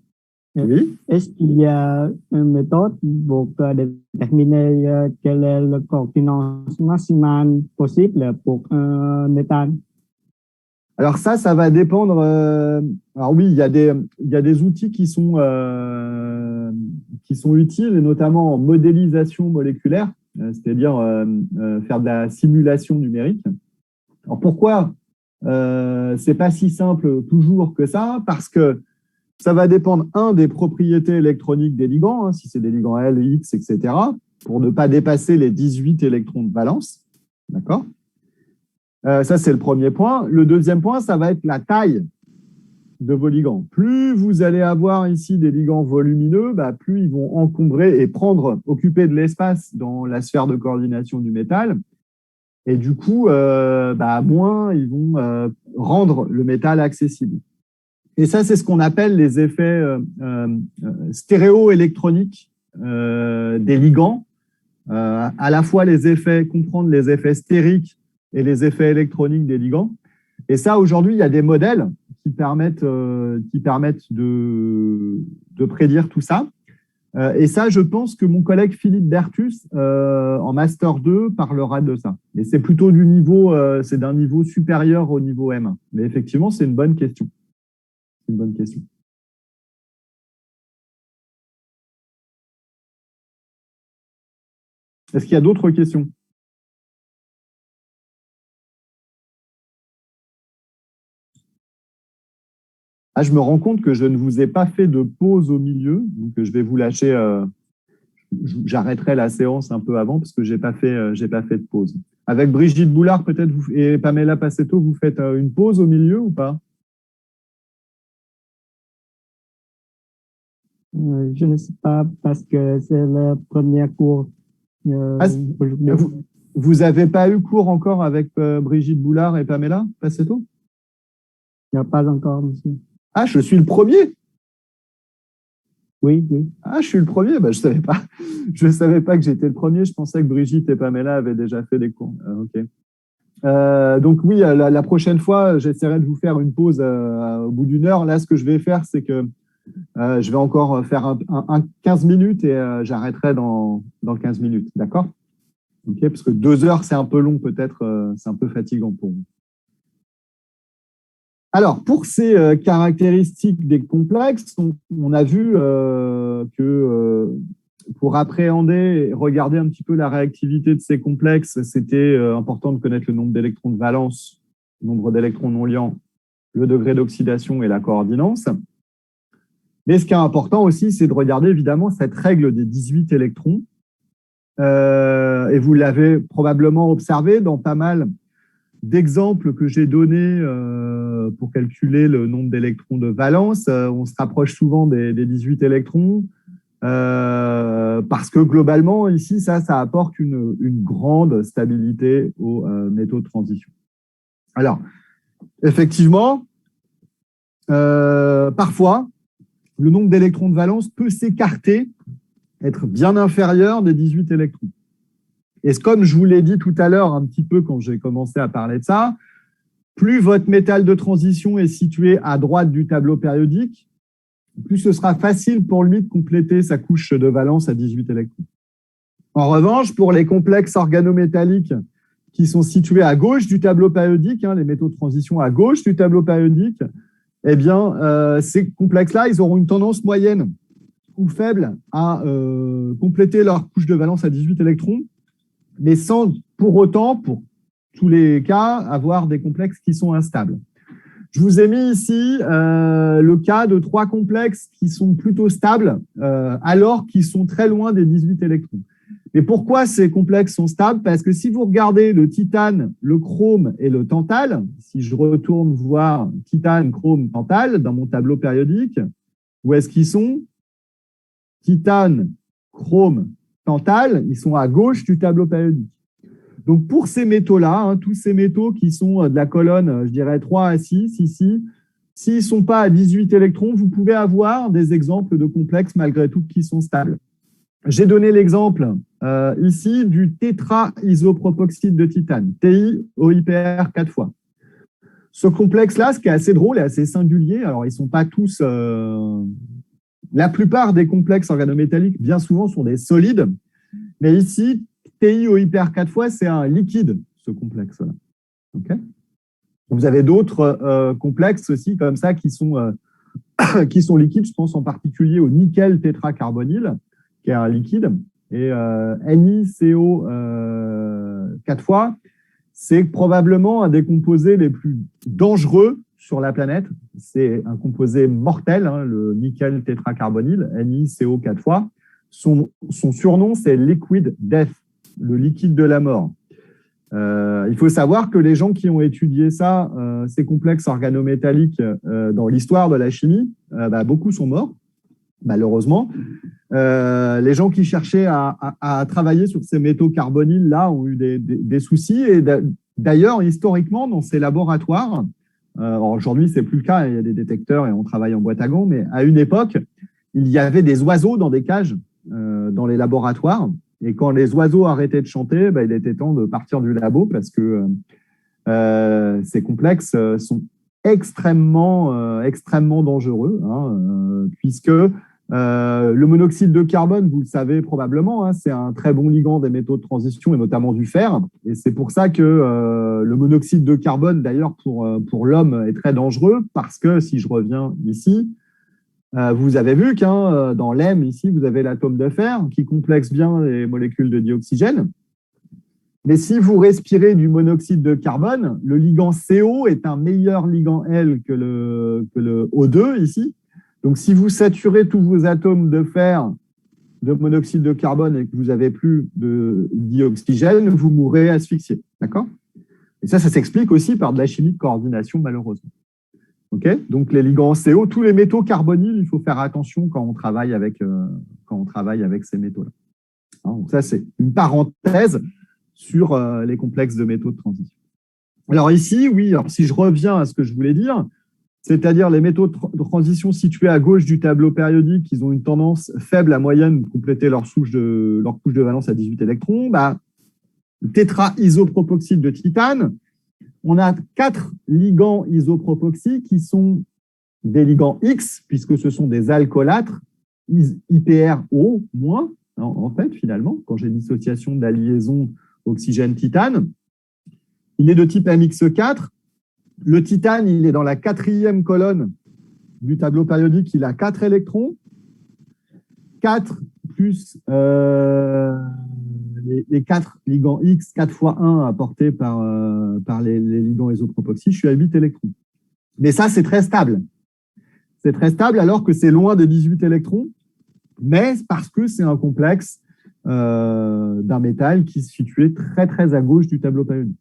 Oui. Est-ce qu'il y a une méthode pour déterminer quelle est la coordinance maximale possible pour un métal? Alors ça va dépendre. Alors oui, il y a des outils qui sont utiles, et notamment en modélisation moléculaire, c'est-à-dire faire de la simulation numérique. Alors pourquoi c'est pas si simple toujours que ça? Parce que ça va dépendre, des propriétés électroniques des ligands, si c'est des ligands L, X, etc., pour ne pas dépasser les 18 électrons de valence. D'accord? Ça, c'est le premier point. Le deuxième point, ça va être la taille de vos ligands. Plus vous allez avoir ici des ligands volumineux, plus ils vont encombrer et occuper de l'espace dans la sphère de coordination du métal. Et du coup, moins ils vont rendre le métal accessible. Et ça, c'est ce qu'on appelle les effets stéréoélectroniques des ligands. À la fois comprendre les effets stériques et les effets électroniques des ligands. Et ça, aujourd'hui, il y a des modèles qui permettent de prédire tout ça. Et ça, je pense que mon collègue Philippe Bertus, en Master 2, parlera de ça. Et c'est plutôt c'est d'un niveau supérieur au niveau M1. Mais effectivement, c'est une bonne question. C'est une bonne question. Est-ce qu'il y a d'autres questions? Ah, je me rends compte que je ne vous ai pas fait de pause au milieu, donc je vais vous lâcher. J'arrêterai la séance un peu avant parce que j'ai pas fait de pause. Avec Brigitte Boulard, peut-être, et Pamela Passetto, vous faites une pause au milieu ou pas? Je ne sais pas parce que c'est le premier cours Ah, aujourd'hui. vous n'avez pas eu cours encore avec Brigitte Boulard et Pamela Passetto? Il n'y a pas encore, monsieur. Ah, je suis le premier. Oui, oui. Ah, je suis le premier. Bah, je savais pas. Je savais pas que j'étais le premier. Je pensais que Brigitte et Pamela avaient déjà fait des cours. Ok. Donc oui, la prochaine fois, j'essaierai de vous faire une pause au bout d'une heure. Là, ce que je vais faire, c'est que je vais encore faire un 15 minutes et j'arrêterai dans 15 minutes. D'accord? Ok, parce que 2 heures, c'est un peu long, peut-être, c'est un peu fatigant pour vous. Alors, pour ces caractéristiques des complexes, on a vu que pour appréhender et regarder un petit peu la réactivité de ces complexes, c'était important de connaître le nombre d'électrons de valence, le nombre d'électrons non liants, le degré d'oxydation et la coordinance. Mais ce qui est important aussi, c'est de regarder évidemment cette règle des 18 électrons. Et vous l'avez probablement observé dans pas mal d'exemples que j'ai donnés pour calculer le nombre d'électrons de valence. On se rapproche souvent des 18 électrons parce que globalement, ici, ça apporte une grande stabilité aux métaux de transition. Alors, effectivement, parfois, le nombre d'électrons de valence peut s'écarter, être bien inférieur des 18 électrons. Et comme je vous l'ai dit tout à l'heure, un petit peu quand j'ai commencé à parler de ça, plus votre métal de transition est situé à droite du tableau périodique, plus ce sera facile pour lui de compléter sa couche de valence à 18 électrons. En revanche, pour les complexes organométalliques qui sont situés à gauche du tableau périodique, les métaux de transition à gauche du tableau périodique, eh bien, ces complexes-là, ils auront une tendance moyenne ou faible à compléter leur couche de valence à 18 électrons, mais sans pour autant, pour tous les cas, avoir des complexes qui sont instables. Je vous ai mis ici le cas de 3 complexes qui sont plutôt stables, alors qu'ils sont très loin des 18 électrons. Mais pourquoi ces complexes sont stables? Parce que si vous regardez le titane, le chrome et le tantal, si je retourne voir titane, chrome, tantal dans mon tableau périodique, où est-ce qu'ils sont? Titane, chrome, tantal, ils sont à gauche du tableau périodique. Donc, pour ces métaux-là, tous ces métaux qui sont de la colonne, je dirais 3 à 6, ici, s'ils ne sont pas à 18 électrons, vous pouvez avoir des exemples de complexes malgré tout qui sont stables. J'ai donné l'exemple ici du tétra-isopropoxyde de titane, TiOIPR 4 fois. Ce complexe-là, ce qui est assez drôle et assez singulier, alors ils ne sont pas tous... la plupart des complexes organométalliques, bien souvent, sont des solides, mais ici, TiOIPR 4 fois, c'est un liquide, ce complexe-là. Okay, vous avez d'autres complexes aussi comme ça qui sont liquides. Je pense en particulier au nickel tétracarbonyle, qui est un liquide. Et NiCO 4 fois, c'est probablement un des composés les plus dangereux sur la planète. C'est un composé mortel, le nickel tétracarbonyle, NiCO 4 fois. Son surnom, c'est Liquid Death, le liquide de la mort. Il faut savoir que les gens qui ont étudié ça, ces complexes organométalliques dans l'histoire de la chimie, beaucoup sont morts, malheureusement. Les gens qui cherchaient à travailler sur ces métaux carbonyles là ont eu des soucis. Et d'ailleurs, historiquement, dans ces laboratoires, aujourd'hui, c'est plus le cas, il y a des détecteurs et on travaille en boîte à gants, mais à une époque, il y avait des oiseaux dans des cages dans les laboratoires. Et quand les oiseaux arrêtaient de chanter, il était temps de partir du labo parce que ces complexes sont extrêmement dangereux, puisque le monoxyde de carbone, vous le savez probablement, c'est un très bon ligand des métaux de transition et notamment du fer. Et c'est pour ça que le monoxyde de carbone, d'ailleurs, pour l'homme est très dangereux parce que, si je reviens ici, vous avez vu dans l'hème, ici, vous avez l'atome de fer qui complexe bien les molécules de dioxygène. Mais si vous respirez du monoxyde de carbone, le ligand CO est un meilleur ligand L que le O2 ici. Donc, si vous saturez tous vos atomes de fer de monoxyde de carbone et que vous n'avez plus de dioxygène, vous mourrez asphyxié. D'accord? Et ça s'explique aussi par de la chimie de coordination, malheureusement. Okay, donc, les ligands CO, tous les métaux carbonyles, il faut faire attention quand on travaille avec ces métaux-là. Donc, ça, c'est une parenthèse sur les complexes de métaux de transition. Alors ici, oui, alors si je reviens à ce que je voulais dire, c'est-à-dire les métaux de transition situés à gauche du tableau périodique, ils ont une tendance faible à moyenne de compléter leur couche de valence à 18 électrons. Le tétra-isopropoxyde de titane, on a 4 ligands isopropoxy qui sont des ligands X, puisque ce sont des alcoolates, IPRO-, en fait, finalement, quand j'ai dissociation de la liaison oxygène-titane. Il est de type MX4. Le titane, il est dans la 4e colonne du tableau périodique. Il a 4 électrons. 4 plus les 4 ligands X, 4 fois 1 apportés par les ligands isopropoxy. Je suis à 8 électrons. Mais ça, c'est très stable. C'est très stable alors que c'est loin de 18 électrons, mais parce que c'est un complexe d'un métal qui se situait très, très à gauche du tableau périodique.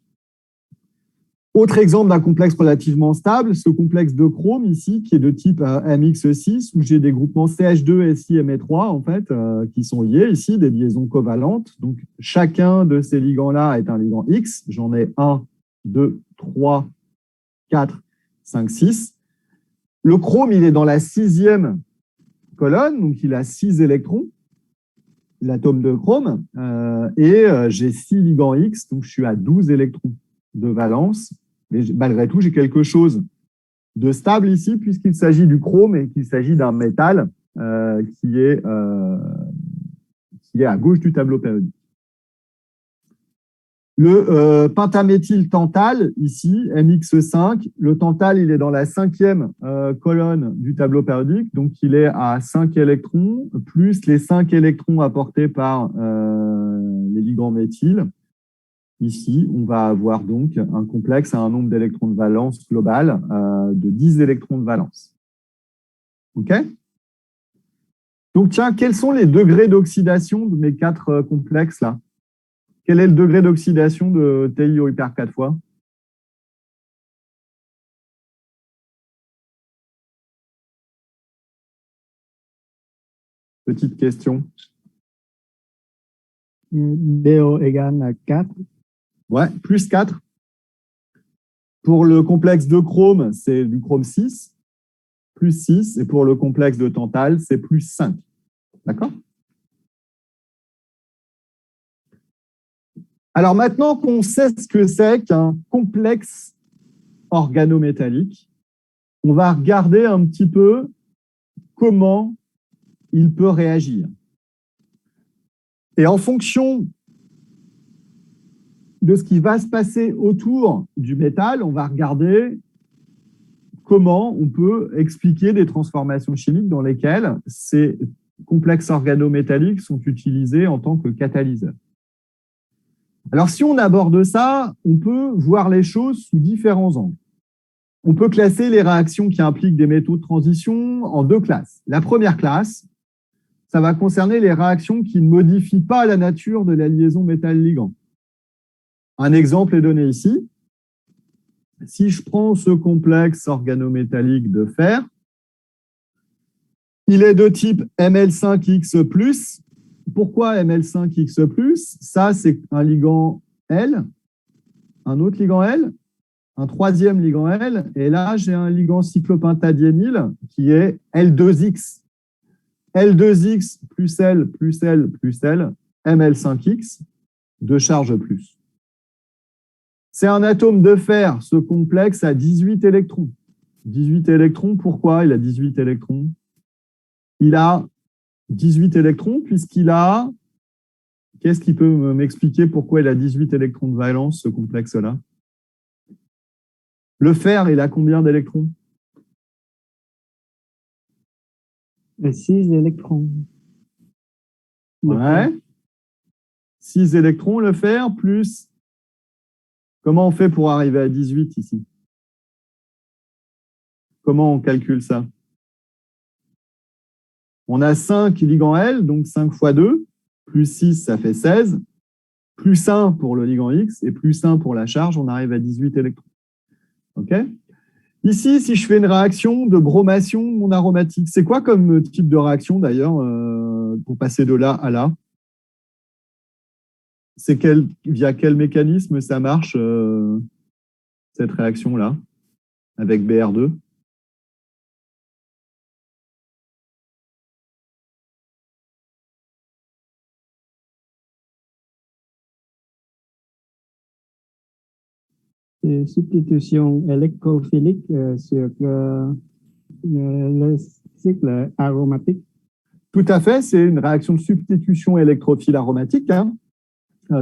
Autre exemple d'un complexe relativement stable, ce complexe de chrome ici, qui est de type MX6, où j'ai des groupements CH2, SI, Me3, en fait, qui sont liés ici, des liaisons covalentes. Donc, chacun de ces ligands-là est un ligand X. J'en ai 1, 2, 3, 4, 5, 6. Le chrome, il est dans la 6e colonne, donc il a 6 électrons, l'atome de chrome, et j'ai 6 ligands X, donc je suis à 12 électrons de valence. Mais malgré tout, j'ai quelque chose de stable ici, puisqu'il s'agit du chrome et qu'il s'agit d'un métal qui est à gauche du tableau périodique. Le pentaméthyltantal, ici, MX5, le tantal, il est dans la 5e colonne du tableau périodique, donc il est à 5 électrons, plus les 5 électrons apportés par les ligands méthyle. Ici, on va avoir donc un complexe à un nombre d'électrons de valence global de 10 électrons de valence. OK? Donc, tiens, quels sont les degrés d'oxydation de mes 4 complexes-là? Quel est le degré d'oxydation de TiO hyper 4 fois? Petite question. DO égale 4. Ouais, plus 4. Pour le complexe de chrome, c'est du chrome 6, plus 6. Et pour le complexe de tantal, c'est plus 5. D'accord? Alors maintenant qu'on sait ce que c'est qu'un complexe organométallique, on va regarder un petit peu comment il peut réagir. Et en fonction de ce qui va se passer autour du métal, on va regarder comment on peut expliquer des transformations chimiques dans lesquelles ces complexes organométalliques sont utilisés en tant que catalyseurs. Alors, si on aborde ça, on peut voir les choses sous différents angles. On peut classer les réactions qui impliquent des métaux de transition en 2 classes. La première classe, ça va concerner les réactions qui ne modifient pas la nature de la liaison métal-ligand. Un exemple est donné ici. Si je prends ce complexe organométallique de fer, il est de type Ml5X+. Pourquoi Ml5X+? Ça, c'est un ligand L, un autre ligand L, un 3e ligand L, et là, j'ai un ligand cyclopentadiényle qui est L2X. L2X plus L plus L plus L, Ml5X, 2 charges plus. C'est un atome de fer, ce complexe a 18 électrons. 18 électrons, pourquoi il a 18 électrons? Il a 18 électrons puisqu'il a... Qu'est-ce qui peut m'expliquer pourquoi il a 18 électrons de valence, ce complexe-là? Le fer, il a combien d'électrons? 6 électrons. Ouais. 6 électrons, le fer, plus Comment on fait pour arriver à 18 ici? Comment on calcule ça? On a 5 ligands L, donc 5 fois 2, plus 6, ça fait 16, plus 1 pour le ligand X et plus 1 pour la charge, on arrive à 18 électrons. OK? Ici, si je fais une réaction de bromation non aromatique, c'est quoi comme type de réaction d'ailleurs pour passer de là à là? C'est via quel mécanisme ça marche, cette réaction-là, avec Br2? Substitution électrophilique sur le cycle aromatique. Tout à fait, c'est une réaction de substitution électrophile aromatique. Hein.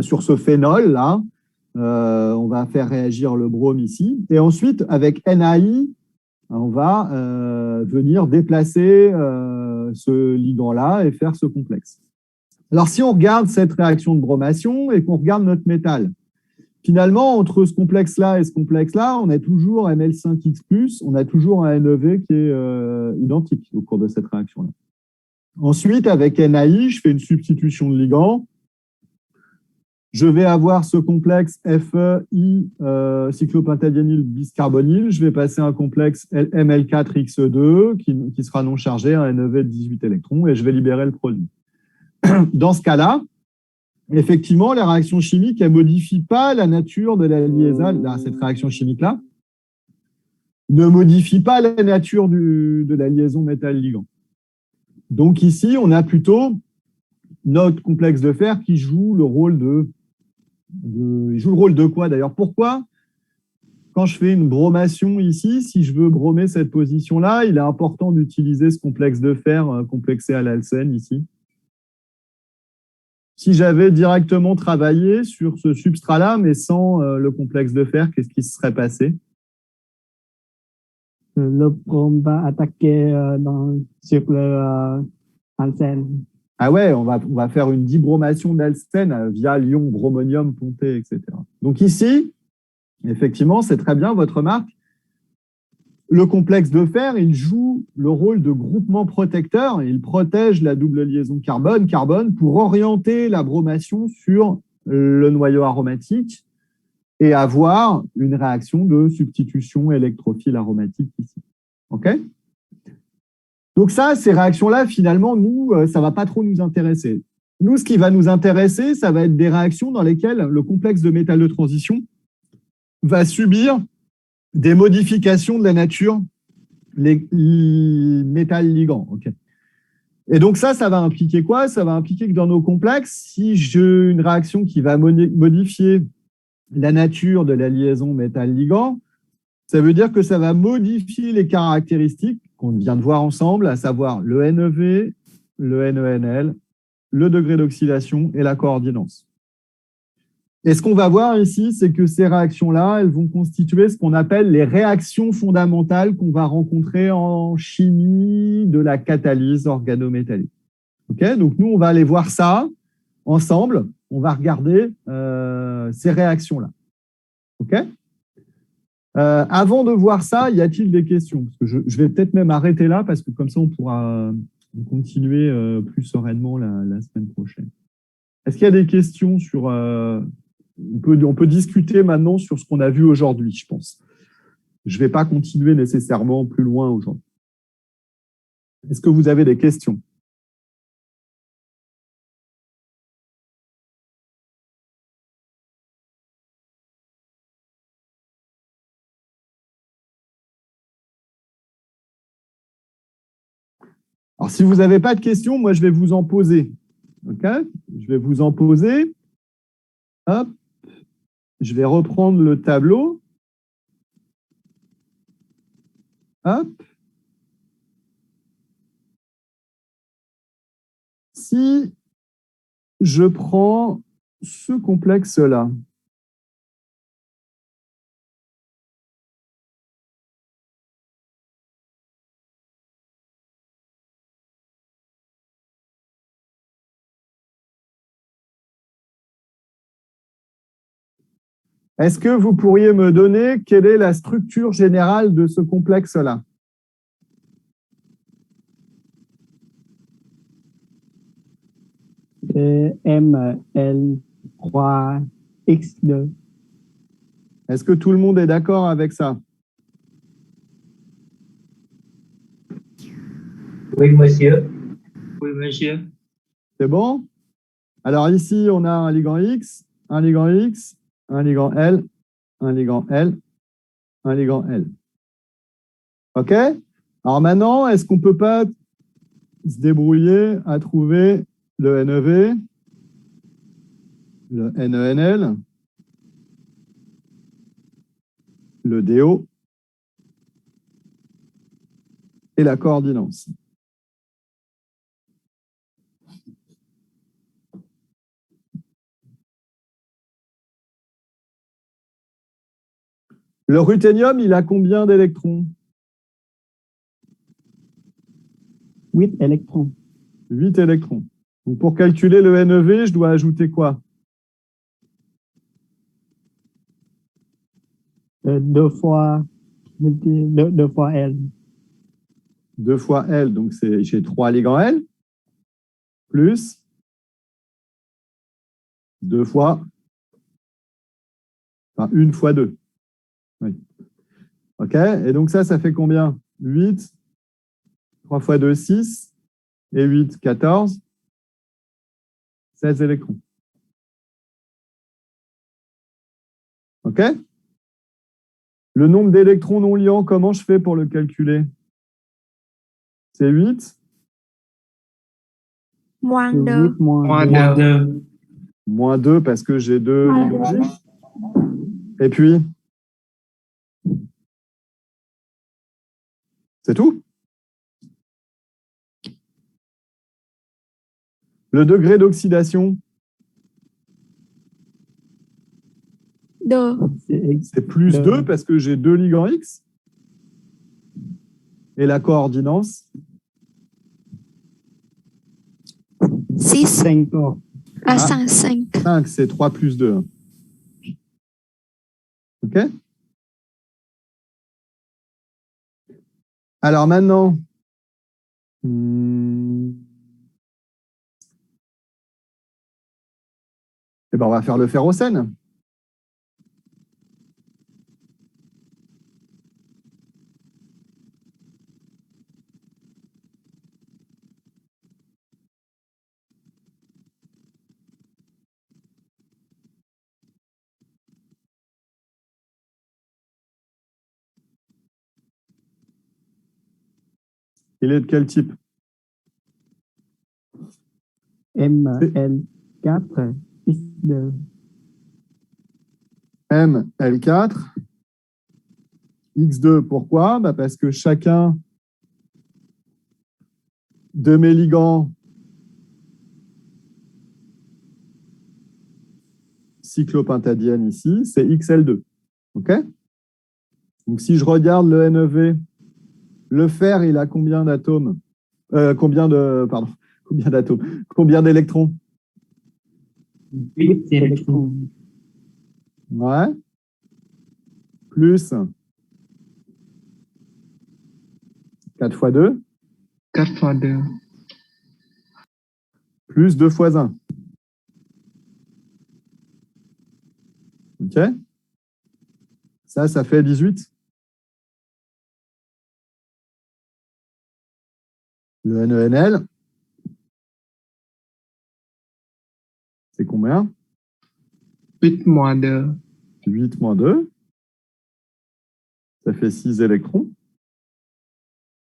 Sur ce phénol-là, on va faire réagir le brome ici. Et ensuite, avec NaI, on va venir déplacer ce ligand-là et faire ce complexe. Alors, si on regarde cette réaction de bromation et qu'on regarde notre métal, finalement, entre ce complexe-là et ce complexe-là, on a toujours Ml5X+, on a toujours un NeV qui est identique au cours de cette réaction-là. Ensuite, avec NaI, je fais une substitution de ligand. Je vais avoir ce complexe FeI cyclopentadiényl biscarbonyl. Je vais passer un complexe Ml4X2 qui sera non chargé, un NeV de 18 électrons, et je vais libérer le produit. Dans ce cas-là, effectivement, la réaction chimique, elle ne modifie pas la nature de la liaison. Cette réaction chimique-là ne modifie pas la nature de la liaison métal-ligand. Donc ici, on a plutôt notre complexe de fer qui joue le rôle il joue le rôle de quoi d'ailleurs? Pourquoi, quand je fais une bromation ici, si je veux bromer cette position-là, il est important d'utiliser ce complexe de fer complexé à l'alcène ici? Si j'avais directement travaillé sur ce substrat-là, mais sans le complexe de fer, qu'est-ce qui se serait passé? Le brome va attaquer sur le alcène. Ah ouais, on va faire une dibromation d'alcène via l'ion bromonium ponté, etc. Donc ici, effectivement, c'est très bien votre remarque. Le complexe de fer, il joue le rôle de groupement protecteur. Il protège la double liaison carbone-carbone pour orienter la bromation sur le noyau aromatique et avoir une réaction de substitution électrophile aromatique ici. OK? Donc ça, ces réactions-là, finalement, nous, ça ne va pas trop nous intéresser. Nous, ce qui va nous intéresser, ça va être des réactions dans lesquelles le complexe de métal de transition va subir des modifications de la nature, les métal ligands. Okay. Et donc ça va impliquer quoi? Ça va impliquer que dans nos complexes, si j'ai une réaction qui va modifier la nature de la liaison métal-ligand, ça veut dire que ça va modifier les caractéristiques qu'on vient de voir ensemble, à savoir le NeV, le NeNl, le degré d'oxydation et la coordinance. Et ce qu'on va voir ici, c'est que ces réactions-là, elles vont constituer ce qu'on appelle les réactions fondamentales qu'on va rencontrer en chimie de la catalyse organométallique. Okay, donc nous, on va aller voir ça ensemble. On va regarder ces réactions-là. OK? Avant de voir ça, y a-t-il des questions? Parce que je vais peut-être même arrêter là, parce que comme ça, on pourra continuer plus sereinement la semaine prochaine. Est-ce qu'il y a des questions sur... on peut discuter maintenant sur ce qu'on a vu aujourd'hui, je pense. Je ne vais pas continuer nécessairement plus loin aujourd'hui. Est-ce que vous avez des questions? Alors, si vous n'avez pas de questions, moi, je vais vous en poser. OK? Je vais vous en poser. Hop. Je vais reprendre le tableau. Hop. Si je prends ce complexe-là, Est-ce que vous pourriez me donner quelle est la structure générale de ce complexe-là? ML3 X2. Est-ce que tout le monde est d'accord avec ça? Oui, monsieur. Oui, monsieur. C'est bon? Alors ici, on a un ligand X, un ligand X, un ligand L, un ligand L, un ligand L. OK? Alors maintenant, est-ce qu'on ne peut pas se débrouiller à trouver le NEV, le NENL, le DO et la coordinance? Le ruthénium, il a combien d'électrons? 8 électrons. 8 électrons. Donc pour calculer le NEV, je dois ajouter quoi? 2 fois L. 2 fois L, donc j'ai 3 ligands L, plus 2 fois, enfin 1 fois 2. Oui. OK, et donc ça fait combien? 8, 3 fois 2, 6, et 8, 14, 16 électrons. OK? Le nombre d'électrons non liants, comment je fais pour le calculer? C'est 8 moins 8 2. moins 2. Moins 2. moins 2 parce que j'ai 2 ligands J. Et puis, c'est tout? Le degré d'oxydation, 2. c'est plus 2 parce que j'ai 2 ligands X. Et la coordinance, 6. 5. À 5. 5, c'est 3 plus 2. OK? Alors maintenant, eh ben on va faire le ferrocène. Il est de quel type? ML4 X2. ML4, X2, pourquoi? Parce que chacun de mes ligands cyclopentadiène ici, c'est XL2. OK? Donc si je regarde le NEV, le fer, il a combien d'atomes? Combien d'atomes? Combien d'électrons? 8 électrons. Ouais. Plus 4 fois 2. 4 fois 2. Plus 2 fois 1. OK? Ça fait 18. Le NENL, c'est combien? 8 moins 2. 8 moins 2. Ça fait 6 électrons.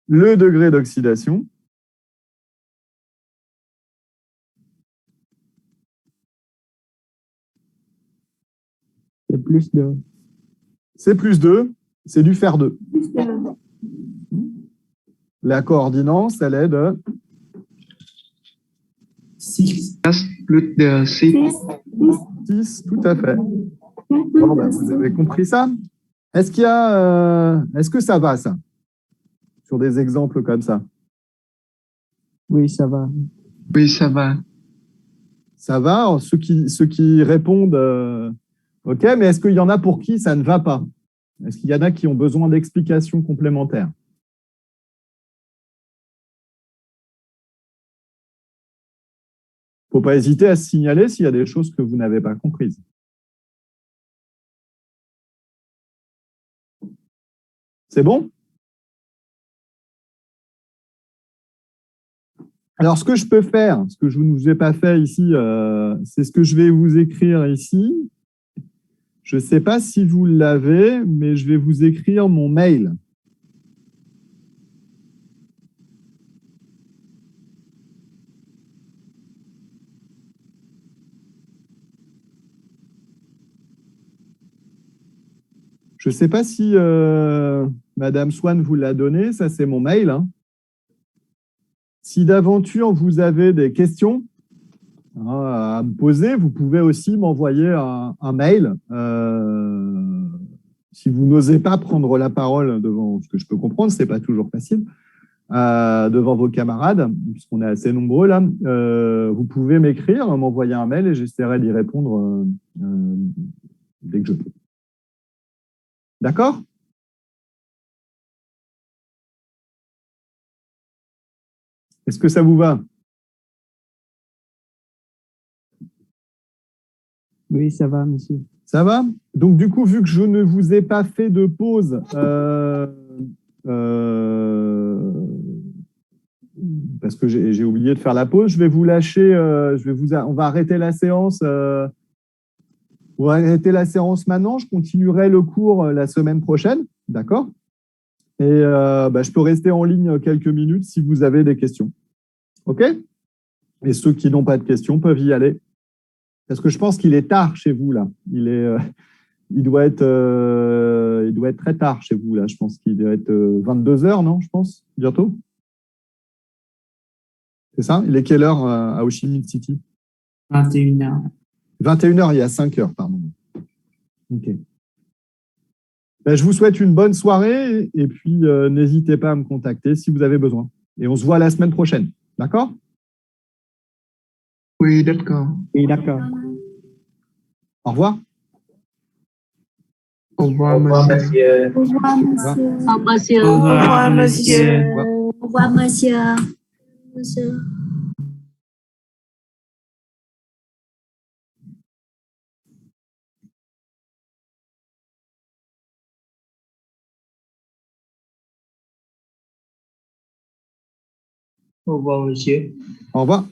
Le degré d'oxydation, C'est plus 2. c'est plus 2. C'est du fer 2. La coordinance, elle est de 6 plus 2, 6. 6, tout à fait. Bon, vous avez compris ça? Est-ce que ça va, ça? Sur des exemples comme ça? Oui, ça va. Oui, ça va. Ça va? Alors, ceux qui répondent OK, mais est-ce qu'il y en a pour qui ça ne va pas? Est-ce qu'il y en a qui ont besoin d'explications complémentaires? Il ne faut pas hésiter à se signaler s'il y a des choses que vous n'avez pas comprises. C'est bon? Alors, ce que je peux faire, ce que je ne vous ai pas fait ici, c'est ce que je vais vous écrire ici. Je ne sais pas si vous l'avez, mais je vais vous écrire mon mail. Je ne sais pas si Madame Swan vous l'a donné, ça c'est mon mail. Hein. Si d'aventure vous avez des questions à me poser, vous pouvez aussi m'envoyer un mail. Si vous n'osez pas prendre la parole devant, ce que je peux comprendre, ce n'est pas toujours facile, devant vos camarades, puisqu'on est assez nombreux là, vous pouvez m'écrire, m'envoyer un mail et j'essaierai d'y répondre dès que je peux. D'accord? Est-ce que ça vous va? Oui, ça va, monsieur. Ça va? Donc, du coup, vu que je ne vous ai pas fait de pause, parce que j'ai oublié de faire la pause, je vais vous lâcher, on va arrêter la séance. On va arrêter la séance maintenant. Je continuerai le cours la semaine prochaine, d'accord? Et je peux rester en ligne quelques minutes si vous avez des questions. OK? Et ceux qui n'ont pas de questions peuvent y aller. Parce que je pense qu'il est tard chez vous, là. Il doit être très tard chez vous, là. Je pense qu'il doit être 22 h, non? Je pense, bientôt. C'est ça? Il est quelle heure à Ho Chi Minh City? 21 h. 21 h, il y a 5 heures, pardon. OK. Je vous souhaite une bonne soirée et puis n'hésitez pas à me contacter si vous avez besoin. Et on se voit la semaine prochaine. D'accord? Oui, d'accord. Oui, d'accord. Au revoir. Au revoir, monsieur. Au revoir, monsieur. Au revoir. Au revoir, monsieur. Au revoir, monsieur. Au revoir. Au revoir, monsieur. Monsieur. Au revoir, monsieur. Au revoir.